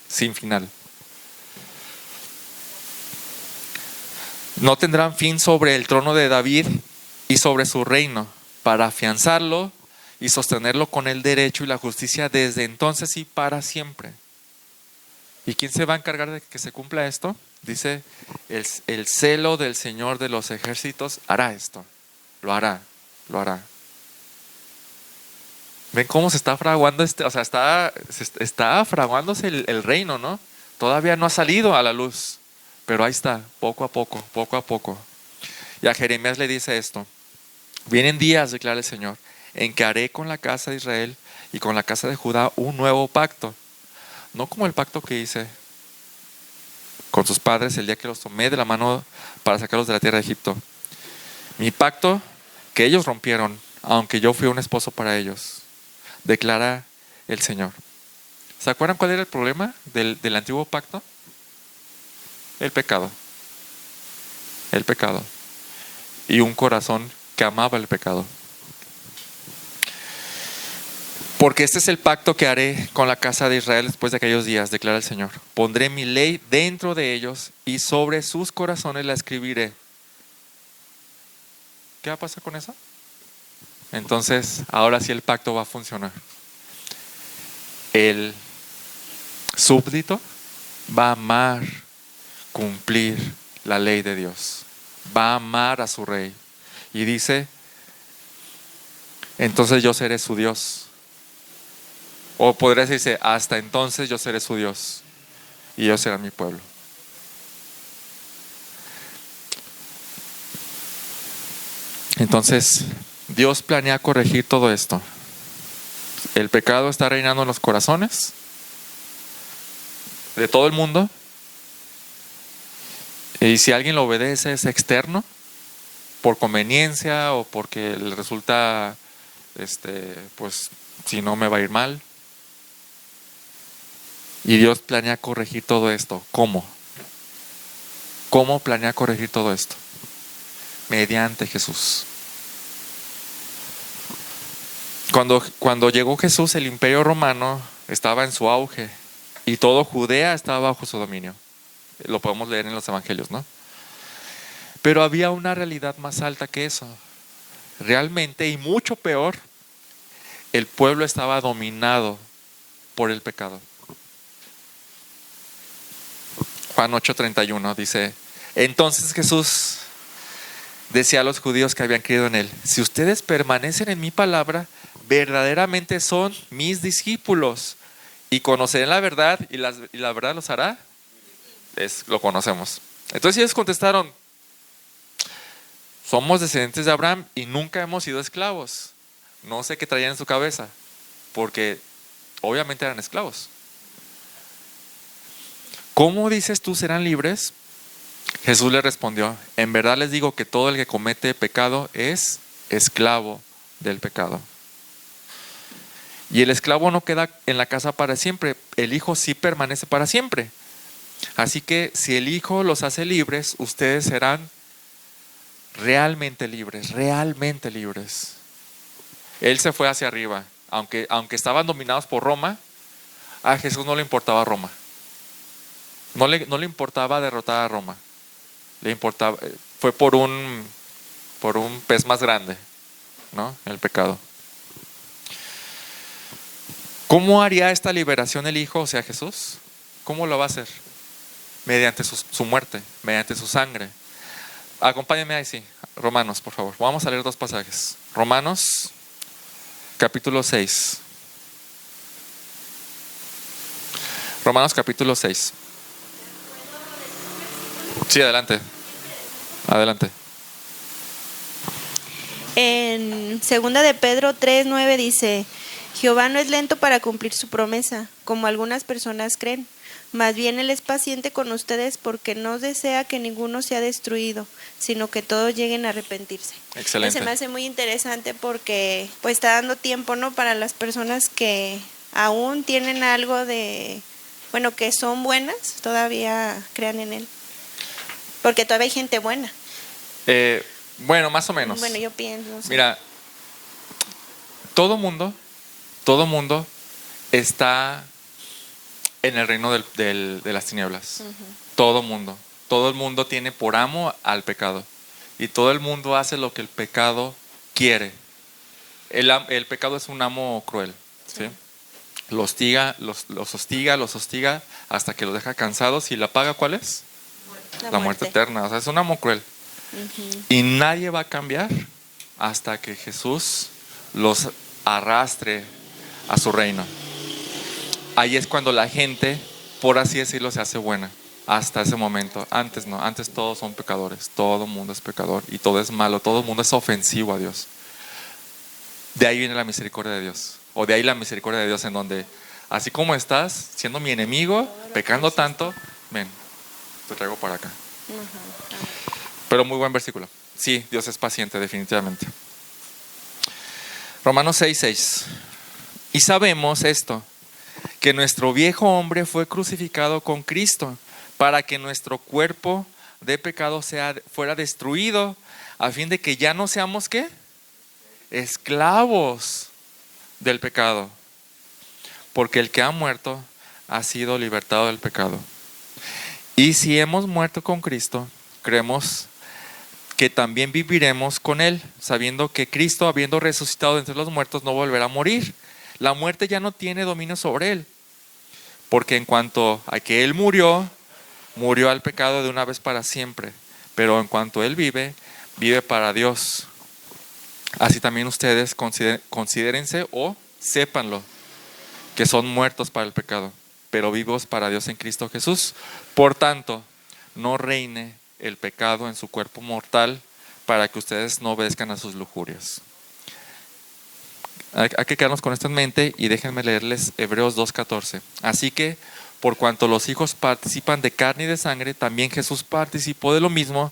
S1: sin final. No tendrán fin sobre el trono de David y sobre su reino, para afianzarlo y sostenerlo con el derecho y la justicia desde entonces y para siempre. ¿Y quién se va a encargar de que se cumpla esto? Dice, el celo del Señor de los ejércitos hará esto. Lo hará. Ven cómo se está fraguando o sea, está fraguándose el reino, ¿no? Todavía no ha salido a la luz, pero ahí está, poco a poco, poco a poco. Y a Jeremías le dice esto: vienen días, declara el Señor, en que haré con la casa de Israel y con la casa de Judá un nuevo pacto. No como el pacto que hice con sus padres el día que los tomé de la mano para sacarlos de la tierra de Egipto. Mi pacto que ellos rompieron, aunque yo fui un esposo para ellos, declara el Señor. ¿Se acuerdan cuál era el problema del antiguo pacto? El pecado. El pecado. Y un corazón que amaba el pecado. Porque este es el pacto que haré con la casa de Israel después de aquellos días, declara el Señor. Pondré mi ley dentro de ellos y sobre sus corazones la escribiré. ¿Qué va a pasar con eso? Entonces, ahora sí el pacto va a funcionar. El súbdito va a amar, cumplir la ley de Dios. Va a amar a su rey. Y dice, entonces yo seré su Dios. O podría decirse, hasta entonces yo seré su Dios y ellos serán mi pueblo. Entonces, Dios planea corregir todo esto. El pecado está reinando en los corazones de todo el mundo. Y si alguien lo obedece es externo, por conveniencia o porque le resulta, pues si no me va a ir mal. Y Dios planea corregir todo esto. ¿Cómo? ¿Cómo planea corregir todo esto? Mediante Jesús. Cuando llegó Jesús, el imperio romano estaba en su auge y todo Judea estaba bajo su dominio. Lo podemos leer en los evangelios, ¿no? Pero había una realidad más alta que eso. Realmente, y mucho peor, el pueblo estaba dominado por el pecado. Juan 8:31 dice, entonces Jesús decía a los judíos que habían creído en él, si ustedes permanecen en mi palabra, verdaderamente son mis discípulos y conocerán la verdad y la verdad los hará. Lo conocemos. Entonces ellos contestaron, somos descendientes de Abraham y nunca hemos sido esclavos. No sé qué traían en su cabeza, porque obviamente eran esclavos. ¿Cómo dices tú serán libres? Jesús le respondió, en verdad les digo que todo el que comete pecado es esclavo del pecado. Y el esclavo no queda en la casa para siempre, el Hijo sí permanece para siempre. Así que si el Hijo los hace libres, ustedes serán realmente libres, realmente libres. Él se fue hacia arriba, aunque estaban dominados por Roma, a Jesús no le importaba Roma. No le importaba derrotar a Roma. Le importaba, fue por un pez más grande, ¿no? El pecado. ¿Cómo haría esta liberación el Hijo, o sea Jesús? ¿Cómo lo va a hacer? Mediante su muerte, mediante su sangre. Acompáñenme ahí, sí. Romanos, por favor. Vamos a leer dos pasajes. Romanos, capítulo 6. Romanos, capítulo 6. Sí, adelante. Adelante.
S3: En 2 de Pedro 3:9 dice, Jehová no es lento para cumplir su promesa, como algunas personas creen. Más bien Él es paciente con ustedes porque no desea que ninguno sea destruido, sino que todos lleguen a arrepentirse.
S1: Excelente.
S3: Se me hace muy interesante porque pues está dando tiempo, ¿no? Para las personas que aún tienen algo de, bueno, que son buenas, todavía crean en Él. Porque todavía hay gente buena.
S1: Bueno, más o menos.
S3: Bueno, yo pienso. No sé.
S1: Mira, todo mundo está en el reino de las tinieblas. Uh-huh. Todo el mundo tiene por amo al pecado. Y todo el mundo hace lo que el pecado quiere. El pecado es un amo cruel. ¿Sí? Los hostiga hasta que los deja cansados. ¿Y la paga cuál es? La muerte eterna. O sea, es un amo cruel. Uh-huh. Y nadie va a cambiar hasta que Jesús los arrastre a su reino. Ahí es cuando la gente, por así decirlo, se hace buena. Hasta ese momento. Antes no, antes todos son pecadores. Todo el mundo es pecador y todo es malo. Todo el mundo es ofensivo a Dios. De ahí viene la misericordia de Dios. O de ahí la misericordia de Dios, en donde así como estás, siendo mi enemigo, pecando tanto, ven, te traigo para acá. Pero muy buen versículo. Sí, Dios es paciente, definitivamente. Romanos 6:6. Y sabemos esto, que nuestro viejo hombre fue crucificado con Cristo, para que nuestro cuerpo de pecado fuera destruido, a fin de que ya no seamos, ¿qué? Esclavos del pecado. Porque el que ha muerto ha sido libertado del pecado. Y si hemos muerto con Cristo, creemos que también viviremos con Él, sabiendo que Cristo, habiendo resucitado de entre los muertos, no volverá a morir. La muerte ya no tiene dominio sobre Él. Porque en cuanto a que Él murió al pecado de una vez para siempre. Pero en cuanto Él vive para Dios. Así también ustedes considérense o sépanlo, que son muertos para el pecado, pero vivos para Dios en Cristo Jesús. Por tanto, no reine el pecado en su cuerpo mortal, para que ustedes no obedezcan a sus lujurias. Hay que quedarnos con esto en mente y déjenme leerles Hebreos 2:14. Así que, por cuanto los hijos participan de carne y de sangre, también Jesús participó de lo mismo,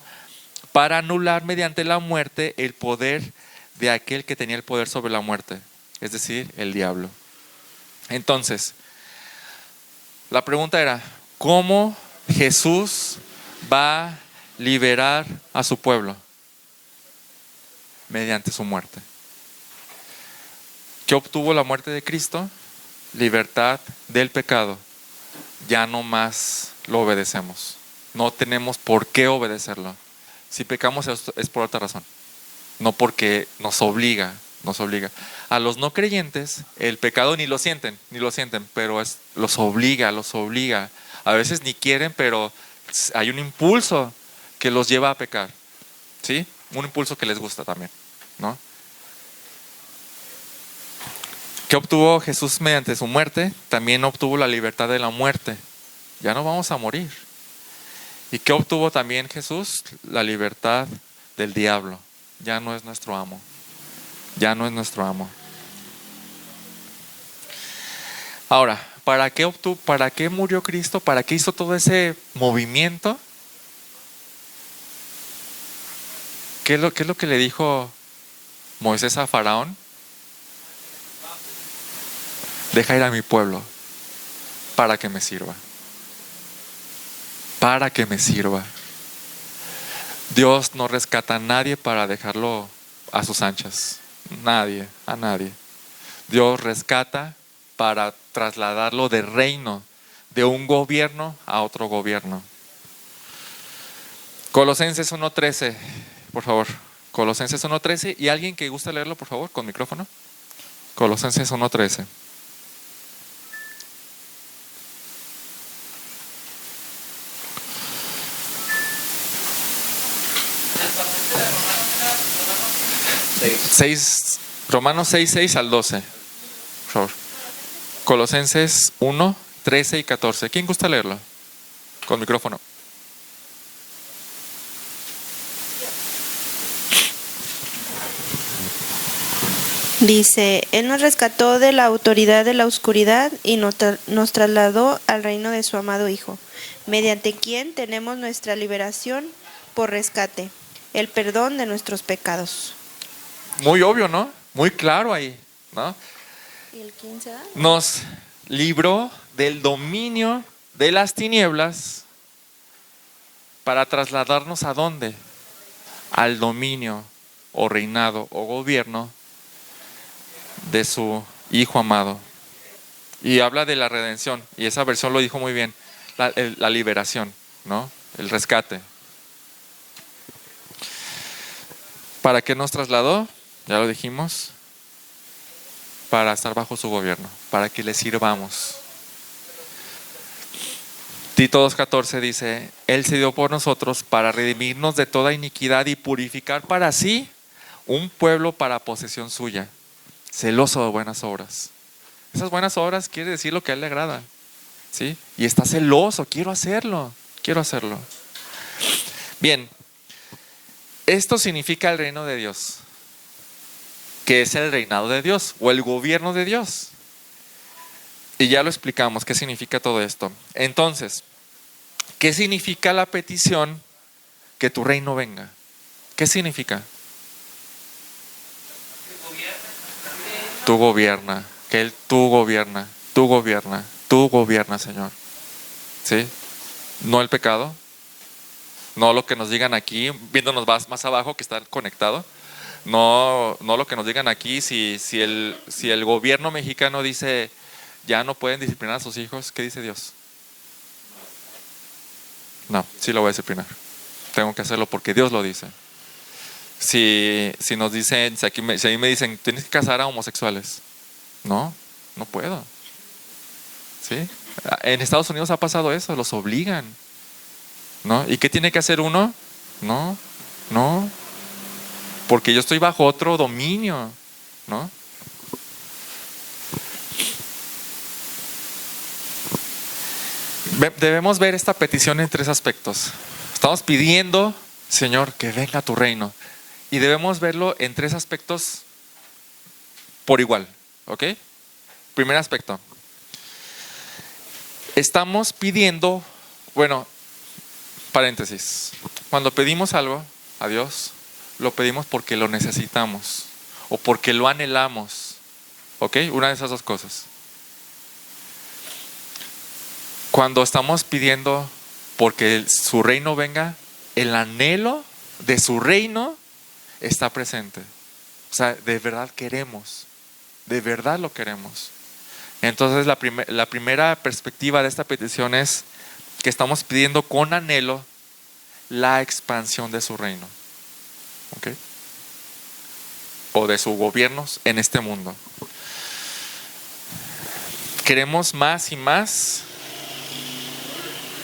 S1: para anular mediante la muerte el poder de aquel que tenía el poder sobre la muerte, es decir, el diablo. Entonces, la pregunta era, ¿cómo Jesús va a liberar a su pueblo? Mediante su muerte. ¿Qué obtuvo la muerte de Cristo? Libertad del pecado. Ya no más lo obedecemos. No tenemos por qué obedecerlo. Si pecamos es por otra razón. No porque nos obliga. A los no creyentes, el pecado ni lo sienten, pero los obliga. A veces ni quieren, pero hay un impulso que los lleva a pecar. ¿Sí? Un impulso que les gusta también, ¿no? ¿Qué obtuvo Jesús mediante su muerte? También obtuvo la libertad de la muerte. Ya no vamos a morir. ¿Y qué obtuvo también Jesús? La libertad del diablo. Ya no es nuestro amo. Ahora, ¿para qué murió Cristo? ¿Para qué hizo todo ese movimiento? ¿Qué es lo que le dijo Moisés a Faraón? Deja ir a mi pueblo para que me sirva. Dios no rescata a nadie para dejarlo a sus anchas. A nadie. Dios rescata para trasladarlo de reino, de un gobierno a otro gobierno. Colosenses 1:13, por favor. Colosenses 1:13. ¿Y alguien que gusta leerlo, por favor, con micrófono? Colosenses 1:13. Romanos 6:6 al 12. Por favor. Colosenses 1:13 y 14. ¿Quién gusta leerlo? Con micrófono.
S3: Dice, Él nos rescató de la autoridad de la oscuridad y nos trasladó al reino de su amado Hijo, mediante quien tenemos nuestra liberación por rescate, el perdón de nuestros pecados.
S1: Muy obvio, ¿no? Muy claro ahí, ¿no?
S3: ¿Y el 15?
S1: Nos libró del dominio de las tinieblas para trasladarnos ¿a dónde? Al dominio o reinado o gobierno de su Hijo amado. Y habla de la redención, y esa versión lo dijo muy bien, la liberación, ¿no? El rescate. ¿Para qué nos trasladó? Ya lo dijimos, para estar bajo su gobierno, para que le sirvamos. Tito 2:14 dice, Él se dio por nosotros para redimirnos de toda iniquidad y purificar para sí un pueblo para posesión suya, celoso de buenas obras. Esas buenas obras quiere decir lo que a Él le agrada. ¿Sí? Y está celoso, quiero hacerlo. Bien, esto significa el reino de Dios, que es el reinado de Dios o el gobierno de Dios. Y ya lo explicamos, qué significa todo esto. Entonces, ¿qué significa la petición que tu reino venga? ¿Qué significa? Tú gobierna, que tú gobierna, Señor. ¿Sí? No el pecado, no lo que nos digan aquí, viéndonos más abajo que está conectado. No lo que nos digan aquí, si el gobierno mexicano dice ya no pueden disciplinar a sus hijos, ¿qué dice Dios? No, sí lo voy a disciplinar. Tengo que hacerlo porque Dios lo dice. Si nos dicen, si a mí me dicen tienes que casar a homosexuales, no puedo. ¿Sí? En Estados Unidos ha pasado eso, los obligan. ¿No? ¿Y qué tiene que hacer uno? No. Porque yo estoy bajo otro dominio, ¿no? Debemos ver esta petición en tres aspectos. Estamos pidiendo, Señor, que venga tu reino. Y debemos verlo en tres aspectos por igual, ¿ok? Primer aspecto. Estamos pidiendo, paréntesis, cuando pedimos algo a Dios, lo pedimos porque lo necesitamos o porque lo anhelamos, ¿ok? Una de esas dos cosas. Cuando estamos pidiendo porque su reino venga, el anhelo de su reino está presente. O sea, de verdad queremos, de verdad lo queremos. Entonces la primera perspectiva de esta petición es que estamos pidiendo con anhelo la expansión de su reino, ¿ok? O de sus gobiernos en este mundo. Queremos más y más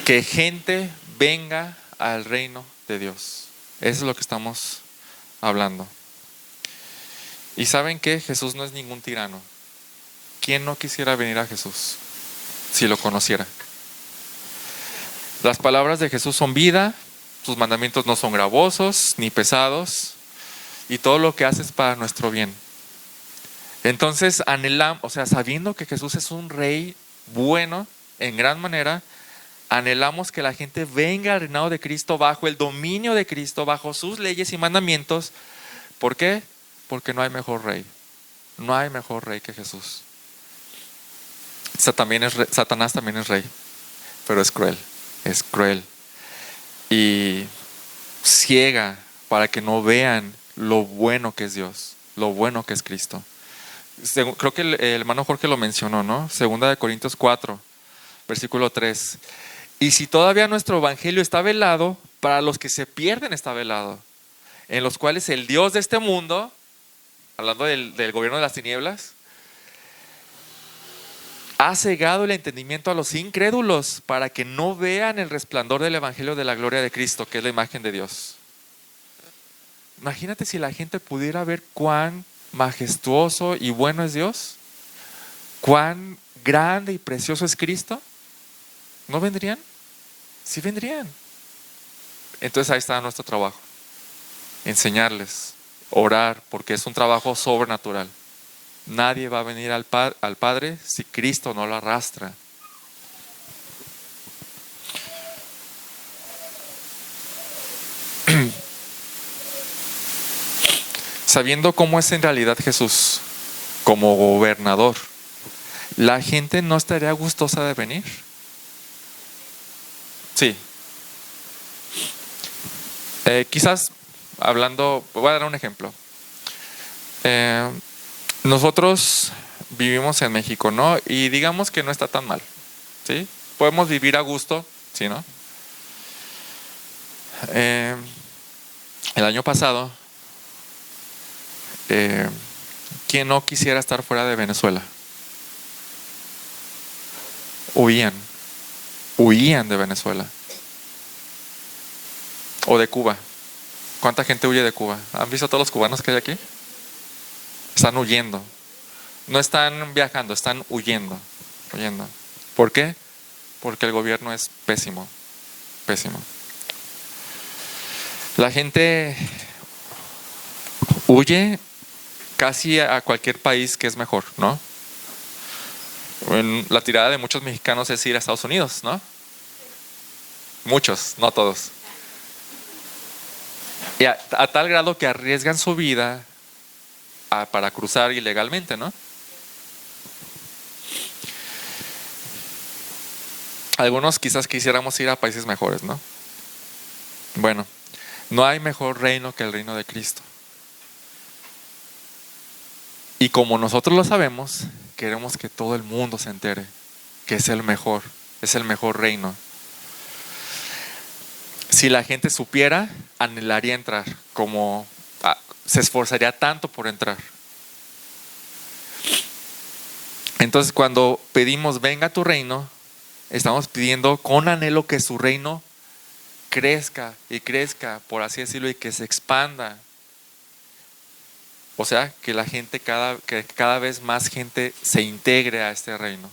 S1: que gente venga al reino de Dios. Eso es lo que estamos hablando. ¿Y saben qué? Jesús no es ningún tirano. ¿Quién no quisiera venir a Jesús si lo conociera? Las palabras de Jesús son vida, sus mandamientos no son gravosos ni pesados, y todo lo que hace es para nuestro bien. Entonces anhelamos, sabiendo que Jesús es un rey bueno en gran manera, anhelamos que la gente venga al reinado de Cristo bajo el dominio de Cristo, bajo sus leyes y mandamientos. ¿Por qué? Porque no hay mejor rey. No hay mejor rey que Jesús. Satanás también es rey, pero es cruel y ciega para que no vean lo bueno que es Dios, lo bueno que es Cristo. Creo que el hermano Jorge lo mencionó, ¿no? 2 Corintios 4, versículo 3. Y si todavía nuestro evangelio está velado, para los que se pierden está velado, en los cuales el Dios de este mundo, hablando del gobierno de las tinieblas, ha cegado el entendimiento a los incrédulos para que no vean el resplandor del evangelio de la gloria de Cristo, que es la imagen de Dios. Imagínate si la gente pudiera ver cuán majestuoso y bueno es Dios, cuán grande y precioso es Cristo. ¿No vendrían? Sí vendrían. Entonces ahí está nuestro trabajo. Enseñarles, orar, porque es un trabajo sobrenatural. Nadie va a venir al Padre si Cristo no lo arrastra. Sabiendo cómo es en realidad Jesús como gobernador, la gente no estaría gustosa de venir. Sí. Quizás hablando, voy a dar un ejemplo. Nosotros vivimos en México, ¿no? Y digamos que no está tan mal, ¿sí? Podemos vivir a gusto, ¿sí, no? El año pasado, ¿quién no quisiera estar fuera de Venezuela? Huían de Venezuela. O de Cuba. ¿Cuánta gente huye de Cuba? ¿Han visto a todos los cubanos que hay aquí? Están huyendo. No están viajando, están huyendo. ¿Por qué? Porque el gobierno es pésimo. La gente huye casi a cualquier país que es mejor, ¿no? La tirada de muchos mexicanos es ir a Estados Unidos, ¿no? Muchos, no todos. Y a tal grado que arriesgan su vida para cruzar ilegalmente, ¿no? Algunos quizás quisiéramos ir a países mejores, ¿no? Bueno, no hay mejor reino que el reino de Cristo. Y como nosotros lo sabemos, queremos que todo el mundo se entere que es el mejor reino. Si la gente supiera, anhelaría entrar, se esforzaría tanto por entrar. Entonces, cuando pedimos venga tu reino, estamos pidiendo con anhelo que su reino crezca y crezca, por así decirlo, y que se expanda. O sea, que la gente, que cada vez más gente se integre a este reino.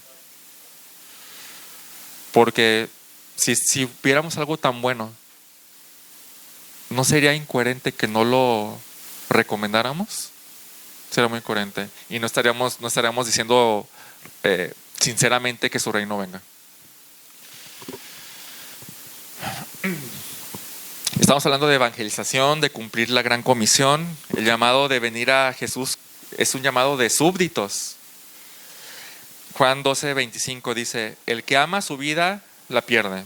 S1: Porque si viéramos algo tan bueno, ¿no sería incoherente que no lo recomendáramos? Sería muy incoherente. Y no estaríamos diciendo sinceramente que su reino venga. Estamos hablando de evangelización, de cumplir la gran comisión. El llamado de venir a Jesús es un llamado de súbditos. Juan 12:25 dice: el que ama su vida la pierde,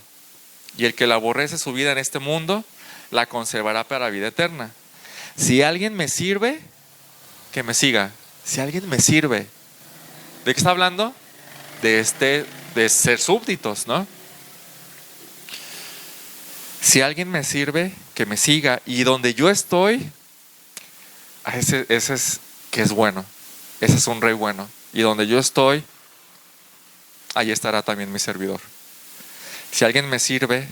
S1: y el que la aborrece su vida en este mundo la conservará para vida eterna. Si alguien me sirve, que me siga. Si alguien me sirve, ¿de qué está hablando? De ser súbditos, ¿no? Si alguien me sirve, que me siga, y donde yo estoy, ese es que es bueno, ese es un rey bueno, y donde yo estoy, ahí estará también mi servidor. Si alguien me sirve,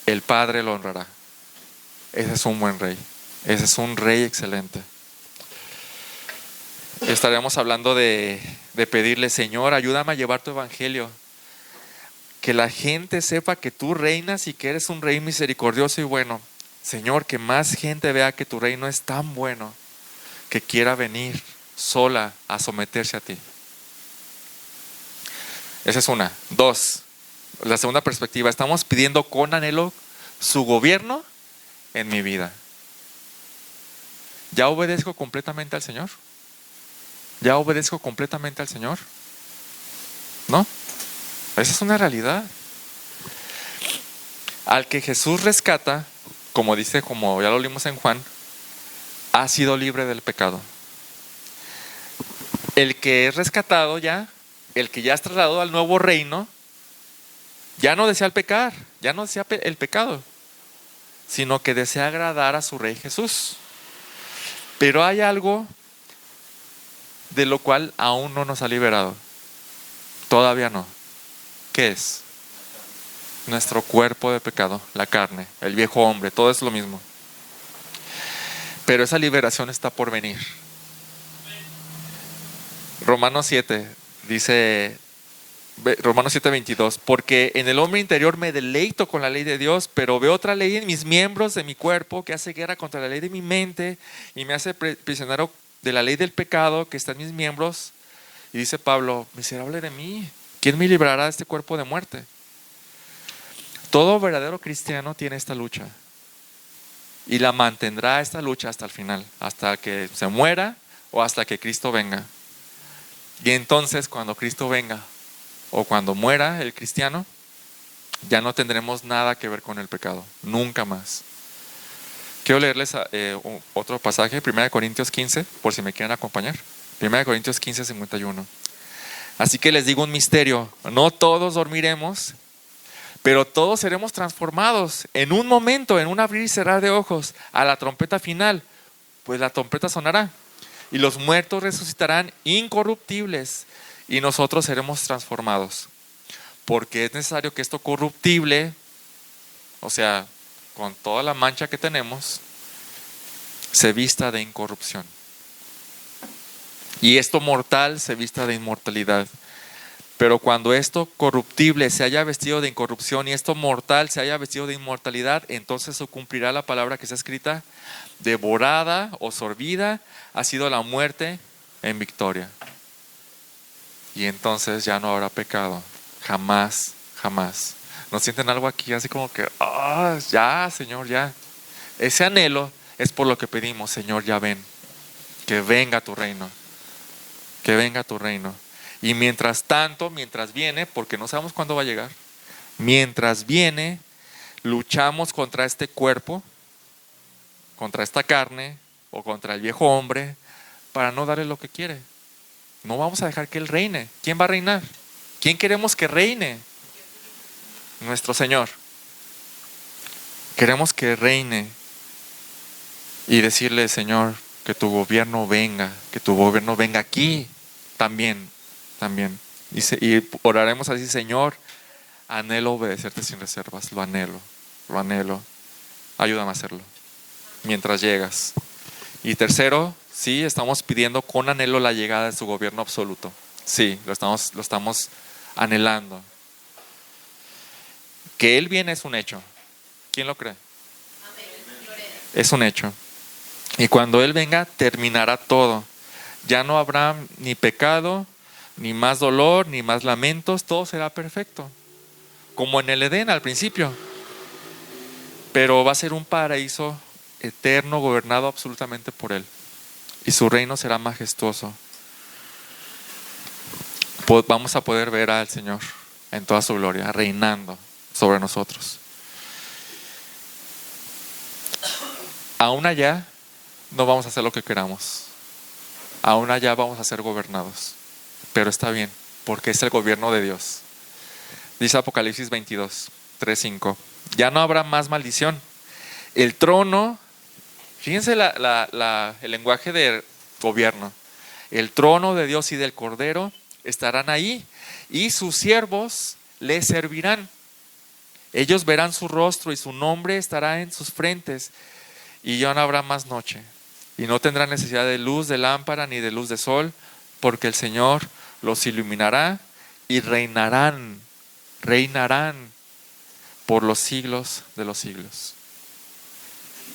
S1: el Padre lo honrará. Ese es un buen rey, ese es un rey excelente. Estaríamos hablando de pedirle: Señor, ayúdame a llevar tu evangelio. Que la gente sepa que tú reinas y que eres un rey misericordioso y bueno. Señor, que más gente vea que tu reino es tan bueno que quiera venir sola a someterse a ti. Esa es una. Dos, la segunda perspectiva. Estamos pidiendo con anhelo su gobierno en mi vida. ¿Ya obedezco completamente al Señor? ¿Ya obedezco completamente al Señor? ¿No? Esa es una realidad. Al que Jesús rescata, como ya lo leímos en Juan, ha sido libre del pecado. El que es rescatado ya, el que ya es trasladado al nuevo reino, ya no desea el pecar, ya no desea el pecado, sino que desea agradar a su Rey Jesús. Pero hay algo de lo cual aún no nos ha liberado. Todavía no. ¿Qué es? Nuestro cuerpo de pecado, la carne, el viejo hombre, todo es lo mismo. Pero esa liberación está por venir. Romanos 7 dice, Romanos 7:22, porque en el hombre interior me deleito con la ley de Dios, pero veo otra ley en mis miembros de mi cuerpo que hace guerra contra la ley de mi mente y me hace prisionero de la ley del pecado que está en mis miembros. Y dice Pablo: miserable de mí, ¿quién me librará de este cuerpo de muerte? Todo verdadero cristiano tiene esta lucha y la mantendrá esta lucha hasta el final, hasta que se muera o hasta que Cristo venga. Y entonces cuando Cristo venga o cuando muera el cristiano, ya no tendremos nada que ver con el pecado, nunca más. Quiero leerles otro pasaje, 1 Corintios 15, por si me quieren acompañar. 1 Corintios 15, 51. Así que les digo un misterio: no todos dormiremos, pero todos seremos transformados en un momento, en un abrir y cerrar de ojos, a la trompeta final. Pues la trompeta sonará y los muertos resucitarán incorruptibles y nosotros seremos transformados. Porque es necesario que esto corruptible, o sea, con toda la mancha que tenemos, se vista de incorrupción. y esto mortal se vista de inmortalidad. Pero cuando esto corruptible se haya vestido de incorrupción y esto mortal se haya vestido de inmortalidad, entonces se cumplirá la palabra que está escrita: devorada o sorbida ha sido la muerte en victoria. Y entonces ya no habrá pecado, jamás, jamás. ¿No sienten algo aquí así como que, ya, Señor, ya? Ese anhelo es por lo que pedimos: Señor, ya ven, que venga tu reino, que venga tu reino. Y mientras tanto, mientras viene, porque no sabemos cuándo va a llegar, mientras viene, luchamos contra este cuerpo, contra esta carne o contra el viejo hombre, para no darle lo que quiere. No vamos a dejar que Él reine. ¿Quién va a reinar? ¿Quién queremos que reine? Nuestro Señor. Queremos que reine y decirle: Señor, que tu gobierno venga, que tu gobierno venga aquí también. Y oraremos así: Señor, anhelo obedecerte sin reservas, lo anhelo, ayúdame a hacerlo mientras llegas. Y tercero, sí, estamos pidiendo con anhelo la llegada de su gobierno absoluto. Sí, lo estamos anhelando. Que Él viene es un hecho. ¿Quién lo cree? Es un hecho. Y cuando Él venga, terminará todo. Ya no habrá ni pecado, ni más dolor, ni más lamentos. Todo será perfecto, como en el Edén al principio. Pero va a ser un paraíso eterno, gobernado absolutamente por Él. Y su reino será majestuoso. Vamos a poder ver al Señor en toda su gloria, reinando sobre nosotros. Aún allá no vamos a hacer lo que queramos. Aún allá vamos a ser gobernados. Pero está bien, porque es el gobierno de Dios. Dice Apocalipsis 22, 3-5. Ya no habrá más maldición. El trono, fíjense el lenguaje de gobierno. El trono de Dios y del Cordero estarán ahí, y sus siervos le servirán. Ellos verán su rostro y su nombre estará en sus frentes, y ya no habrá más noche. Y no tendrán necesidad de luz de lámpara ni de luz de sol, porque el Señor los iluminará y reinarán por los siglos de los siglos.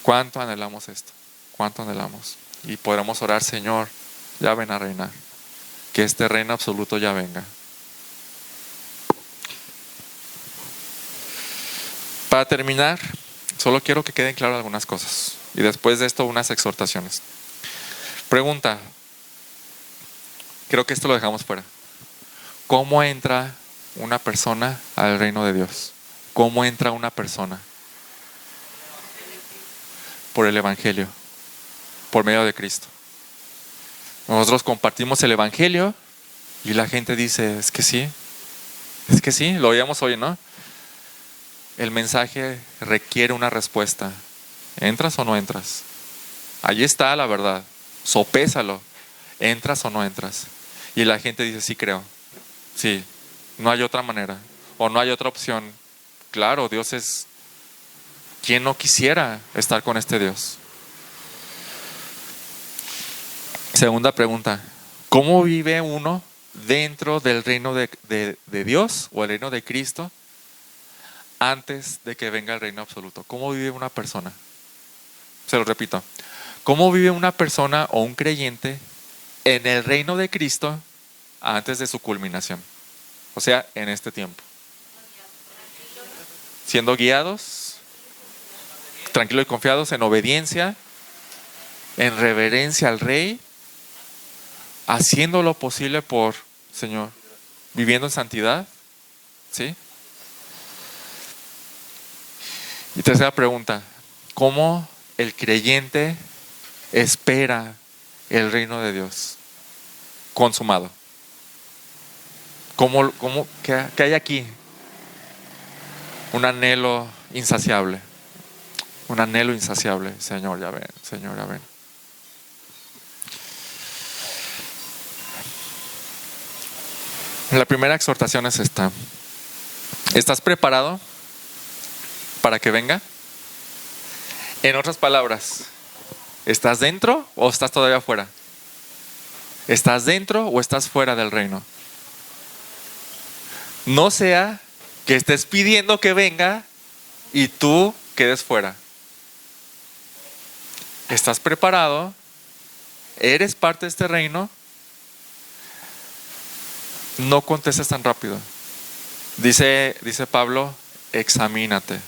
S1: ¿Cuánto anhelamos esto? ¿Cuánto anhelamos? Y podremos orar: Señor, ya ven a reinar. Que este reino absoluto ya venga. Para terminar, solo quiero que queden claras algunas cosas. Y después de esto, unas exhortaciones. Pregunta. Creo que esto lo dejamos fuera. ¿Cómo entra una persona al reino de Dios? ¿Cómo entra una persona? Por el Evangelio, por medio de Cristo. Nosotros compartimos el Evangelio y la gente dice: es que sí, lo oíamos hoy, ¿no? El mensaje requiere una respuesta. ¿Entras o no entras? Allí está la verdad. Sopésalo. ¿Entras o no entras? Y la gente dice: sí, creo. Sí, no hay otra manera. O no hay otra opción. Claro, Dios es... ¿Quién no quisiera estar con este Dios? Segunda pregunta. ¿Cómo vive uno dentro del reino de Dios o el reino de Cristo antes de que venga el reino absoluto? ¿Cómo vive una persona? Se lo repito. ¿Cómo vive una persona o un creyente en el reino de Cristo antes de su culminación? O sea, en este tiempo. Siendo guiados, tranquilos y confiados, en obediencia, en reverencia al Rey, haciendo lo posible por Señor, viviendo en santidad. ¿Sí? Y tercera pregunta. ¿Cómo el creyente espera el reino de Dios consumado? ¿Qué hay aquí? Un anhelo insaciable. Un anhelo insaciable. Señor, ya ven. Señor, ya ven. La primera exhortación es esta. ¿Estás preparado para que venga? En otras palabras, ¿estás dentro o estás todavía afuera? ¿Estás dentro o estás fuera del reino? No sea que estés pidiendo que venga y tú quedes fuera. ¿Estás preparado? ¿Eres parte de este reino? No contestes tan rápido. Dice Pablo, examínate.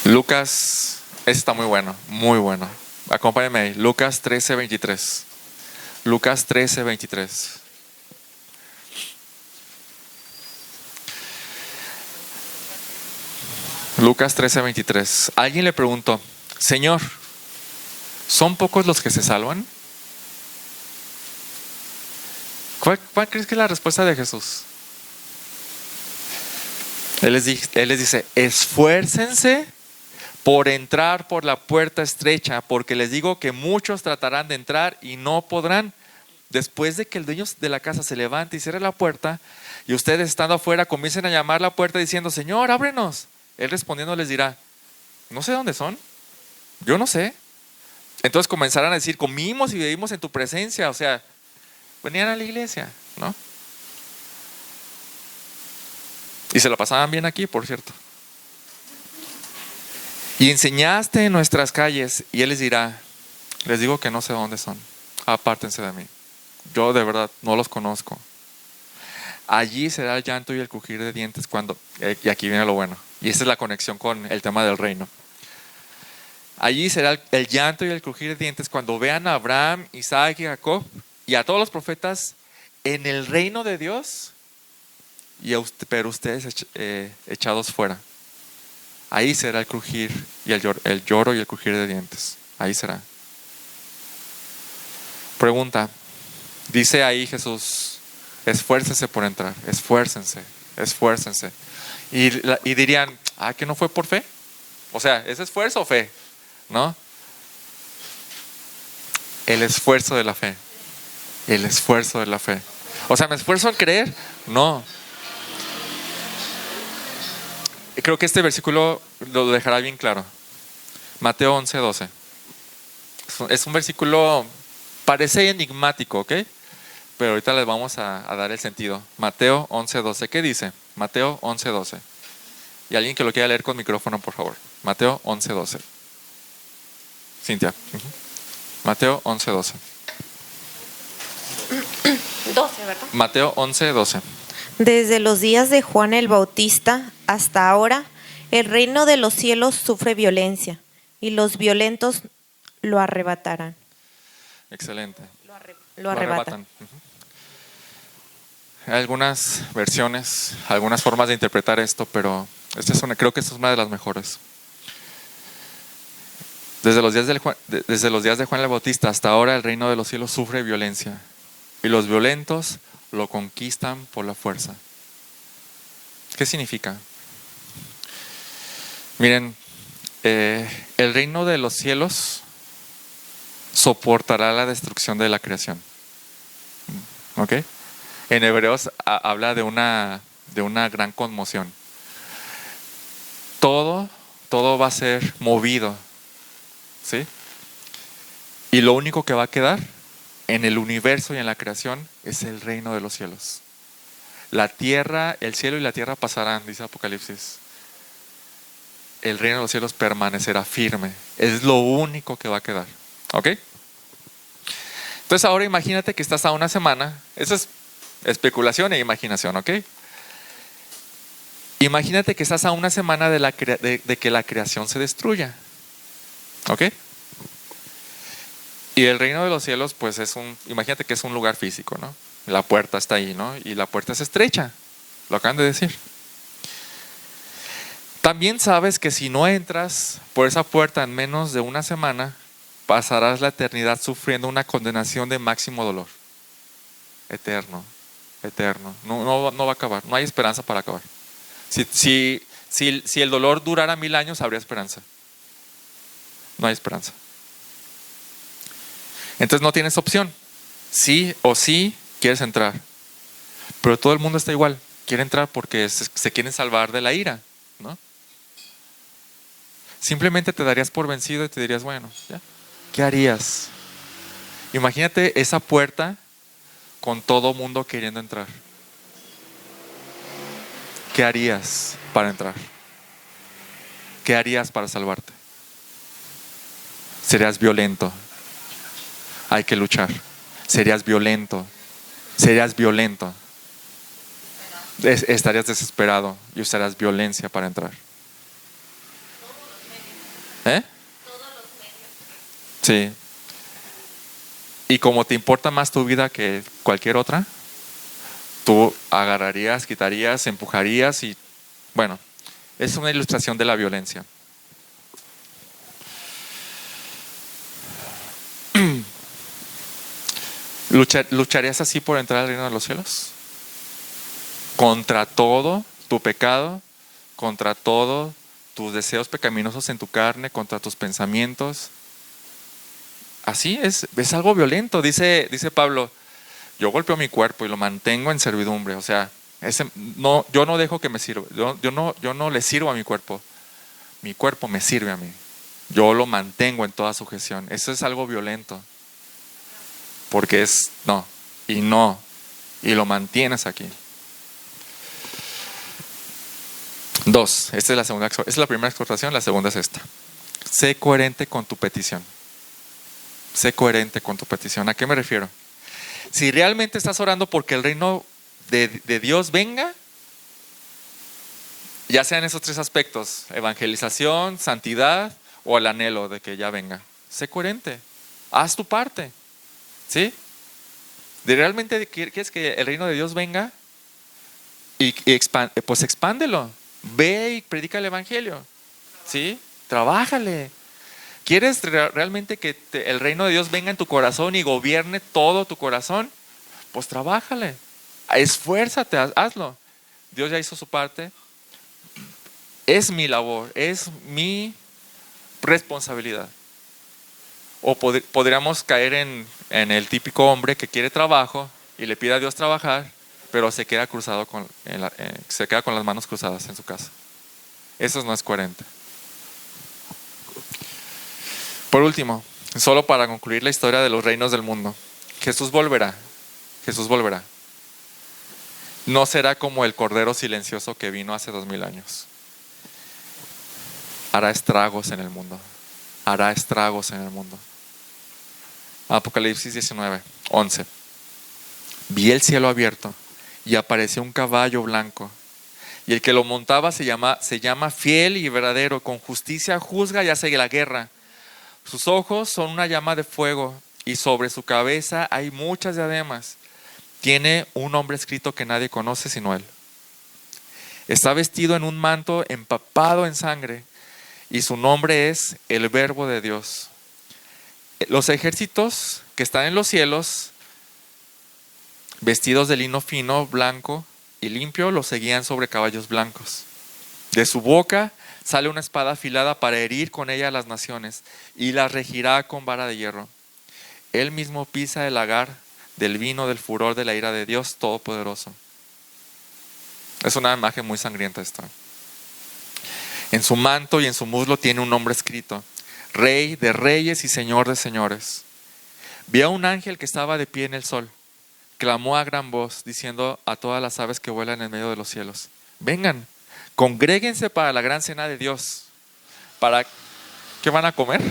S1: Lucas, este está muy bueno, muy bueno. Acompáñame ahí, Lucas 13:23. Lucas 13:23. Lucas 13:23. Alguien le preguntó, Señor, ¿son pocos los que se salvan? ¿Cuál crees que es la respuesta de Jesús? Él les dice, esfuércense por entrar por la puerta estrecha, porque les digo que muchos tratarán de entrar y no podrán. Después de que el dueño de la casa se levante y cierre la puerta, y ustedes estando afuera comiencen a llamar a la puerta diciendo, Señor, ábrenos. Él respondiendo les dirá, no sé dónde son, yo no sé. Entonces comenzarán a decir, comimos y bebimos en tu presencia, o sea, venían a la iglesia, ¿no? Y se la pasaban bien aquí, por cierto. Y enseñaste en nuestras calles, y Él les dirá, les digo que no sé dónde son, apártense de mí, yo de verdad no los conozco. Allí será el llanto y el crujir de dientes cuando, y aquí viene lo bueno, y esta es la conexión con el tema del reino. Allí será el llanto y el crujir de dientes cuando vean a Abraham, Isaac y Jacob y a todos los profetas en el reino de Dios, pero ustedes echados fuera. Ahí será el crujir y el lloro y el crujir de dientes. Ahí será. Pregunta. Dice ahí Jesús, esfuércense por entrar, esfuércense. Y dirían, ¿que no fue por fe? O sea, ¿es esfuerzo o fe? ¿No? El esfuerzo de la fe. O sea, ¿me esfuerzo en creer? No. Creo que este versículo lo dejará bien claro. Mateo 11:12. Es un versículo, parece enigmático, ¿ok? Pero ahorita les vamos a dar el sentido. Mateo 11:12. ¿Qué dice? Mateo 11:12. Y alguien que lo quiera leer con micrófono, por favor. Mateo 11:12. Cintia. Mateo 11:12.
S3: 12, ¿verdad?
S1: Mateo 11:12.
S6: Desde los días de Juan el Bautista hasta ahora, el reino de los cielos sufre violencia y los violentos lo arrebatarán.
S1: Excelente.
S6: Lo arrebatan.
S1: Hay algunas versiones, algunas formas de interpretar esto, pero creo que esta es una de las mejores. Desde los días de Juan el Bautista hasta ahora, el reino de los cielos sufre violencia y los violentos lo conquistan por la fuerza. ¿Qué significa? Miren, el reino de los cielos soportará la destrucción de la creación. ¿Ok? En Hebreos habla de una gran conmoción. Todo va a ser movido, ¿sí? Y lo único que va a quedar en el universo y en la creación es el reino de los cielos. La tierra, el cielo y la tierra pasarán, dice Apocalipsis. El reino de los cielos permanecerá firme. Es lo único que va a quedar. ¿Ok? Entonces ahora imagínate que estás a una semana. Eso es especulación e imaginación, ¿ok? Imagínate que estás a una semana de que la creación se destruya. ¿Ok? Y el reino de los cielos, pues imagínate que es un lugar físico, ¿no? La puerta está ahí, ¿no? Y la puerta es estrecha. Lo acaban de decir. También sabes que si no entras por esa puerta en menos de una semana, pasarás la eternidad sufriendo una condenación de máximo dolor. Eterno. No va a acabar. No hay esperanza para acabar. Si el dolor durara 1000 años, habría esperanza. No hay esperanza. Entonces no tienes opción. Sí o sí quieres entrar. Pero todo el mundo está igual. Quiere entrar porque se quieren salvar de la ira, ¿no? Simplemente te darías por vencido y te dirías, bueno, ya. ¿Qué harías? Imagínate esa puerta con todo mundo queriendo entrar. ¿Qué harías para entrar? ¿Qué harías para salvarte? Serías violento. Hay que luchar. Serías violento. Serías violento. Estarías desesperado y usarías violencia para entrar. ¿Eh? Sí. Y como te importa más tu vida que cualquier otra, tú agarrarías, quitarías, empujarías y, bueno, es una ilustración de la violencia. ¿Lucharías así por entrar al reino de los cielos? Contra todo tu pecado, contra todo tus deseos pecaminosos en tu carne, contra tus pensamientos. Así es algo violento. Dice Pablo, yo golpeo mi cuerpo y lo mantengo en servidumbre. O sea, yo no dejo que me sirva. Yo no le sirvo a mi cuerpo me sirve a mí. Yo lo mantengo en toda sujeción. Eso es algo violento. Porque y lo mantienes aquí. 2, esta es la segunda, esta es la primera exhortación, la segunda es esta. Sé coherente con tu petición. Sé coherente con tu petición. ¿A qué me refiero? Si realmente estás orando porque el reino de Dios venga, ya sea en esos 3 aspectos, evangelización, santidad o el anhelo de que ya venga, sé coherente, haz tu parte, ¿sí? ¿De realmente quieres que el reino de Dios venga? Pues expándelo, ve y predica el evangelio, ¿sí? Trabájale. ¿Quieres realmente que el reino de Dios venga en tu corazón y gobierne todo tu corazón? Pues trabájale, esfuérzate, hazlo. Dios ya hizo su parte. Es mi labor, es mi responsabilidad. O podríamos caer en el típico hombre que quiere trabajo y le pide a Dios trabajar, pero se queda se queda con las manos cruzadas en su casa. Eso no es coherente. Por último, solo para concluir la historia de los reinos del mundo, Jesús volverá. No será como el cordero silencioso que vino hace 2000 años. Hará estragos en el mundo. Apocalipsis 19:11. Vi el cielo abierto y apareció un caballo blanco. Y el que lo montaba se llama fiel y verdadero, con justicia juzga y hace la guerra. Sus ojos son una llama de fuego y sobre su cabeza hay muchas diademas. Tiene un nombre escrito que nadie conoce sino él. Está vestido en un manto empapado en sangre y su nombre es el Verbo de Dios. Los ejércitos que están en los cielos, vestidos de lino fino, blanco y limpio, los seguían sobre caballos blancos. De su boca sale una espada afilada para herir con ella a las naciones y las regirá con vara de hierro. Él mismo pisa el lagar del vino del furor de la ira de Dios Todopoderoso. Es una imagen muy sangrienta esta. En su manto y en su muslo tiene un nombre escrito: Rey de reyes y Señor de señores. Vi a un ángel que estaba de pie en el sol. Clamó a gran voz, diciendo a todas las aves que vuelan en medio de los cielos: vengan, congréguense para la gran cena de Dios. ¿Para qué van a comer?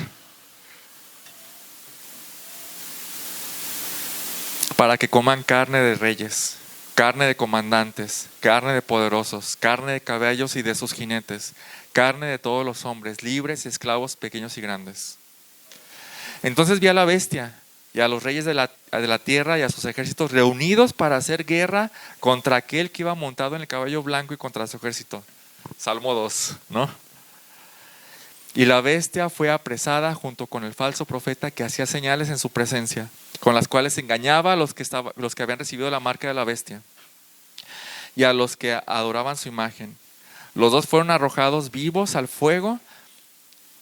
S1: Para que coman carne de reyes, carne de comandantes, carne de poderosos, carne de caballos y de sus jinetes, carne de todos los hombres, libres y esclavos, pequeños y grandes. Entonces vi a la bestia y a los reyes de la tierra y a sus ejércitos reunidos para hacer guerra contra aquel que iba montado en el caballo blanco y contra su ejército. Salmo 2, ¿no? Y la bestia fue apresada junto con el falso profeta que hacía señales en su presencia, con las cuales engañaba a los que habían recibido la marca de la bestia y a los que adoraban su imagen. Los dos fueron arrojados vivos al fuego,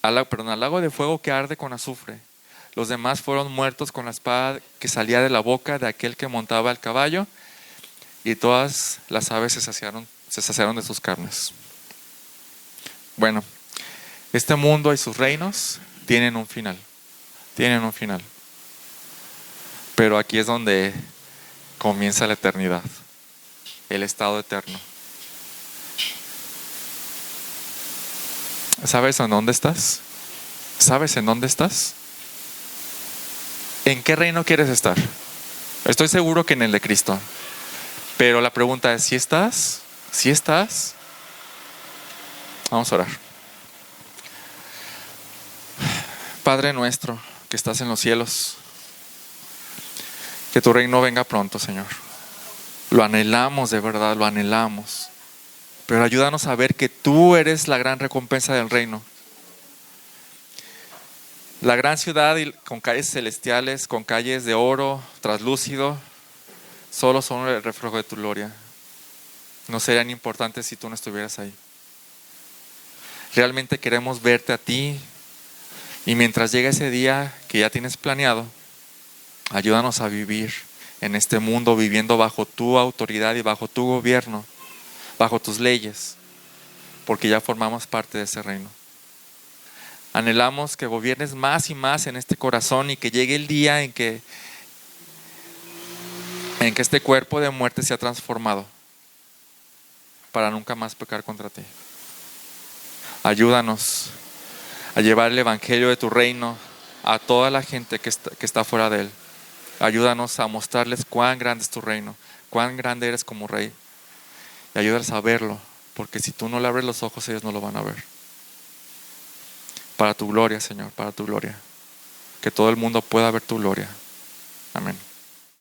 S1: al lago de fuego que arde con azufre. Los demás fueron muertos con la espada que salía de la boca de aquel que montaba el caballo, y todas las aves se saciaron de sus carnes. Bueno, Este mundo y sus reinos tienen un final. Tienen un final. Pero aquí es donde comienza la eternidad, el estado eterno. ¿Sabes en dónde estás? ¿Sabes en dónde estás? ¿En qué reino quieres estar? Estoy seguro que en el de Cristo. Pero la pregunta es, ¿sí estás? ¿Sí estás? Vamos a orar. Padre nuestro que estás en los cielos, que tu reino venga pronto, Señor. Lo anhelamos de verdad, lo anhelamos. Pero ayúdanos a ver que tú eres la gran recompensa del reino. La gran ciudad con calles celestiales, con calles de oro, traslúcido, solo son el reflejo de tu gloria. No serían importantes si tú no estuvieras ahí. Realmente queremos verte a ti. Y mientras llega ese día que ya tienes planeado, ayúdanos a vivir en este mundo, viviendo bajo tu autoridad y bajo tu gobierno, bajo tus leyes, porque ya formamos parte de ese reino. Anhelamos que gobiernes más y más en este corazón y que llegue el día en que este cuerpo de muerte sea transformado para nunca más pecar contra ti. Ayúdanos a llevar el evangelio de tu reino a toda la gente que está fuera de él. Ayúdanos a mostrarles cuán grande es tu reino, cuán grande eres como rey. Y ayúdanos a verlo, porque si tú no le abres los ojos, ellos no lo van a ver. Para tu gloria, Señor, para tu gloria. Que todo el mundo pueda ver tu gloria. Amén.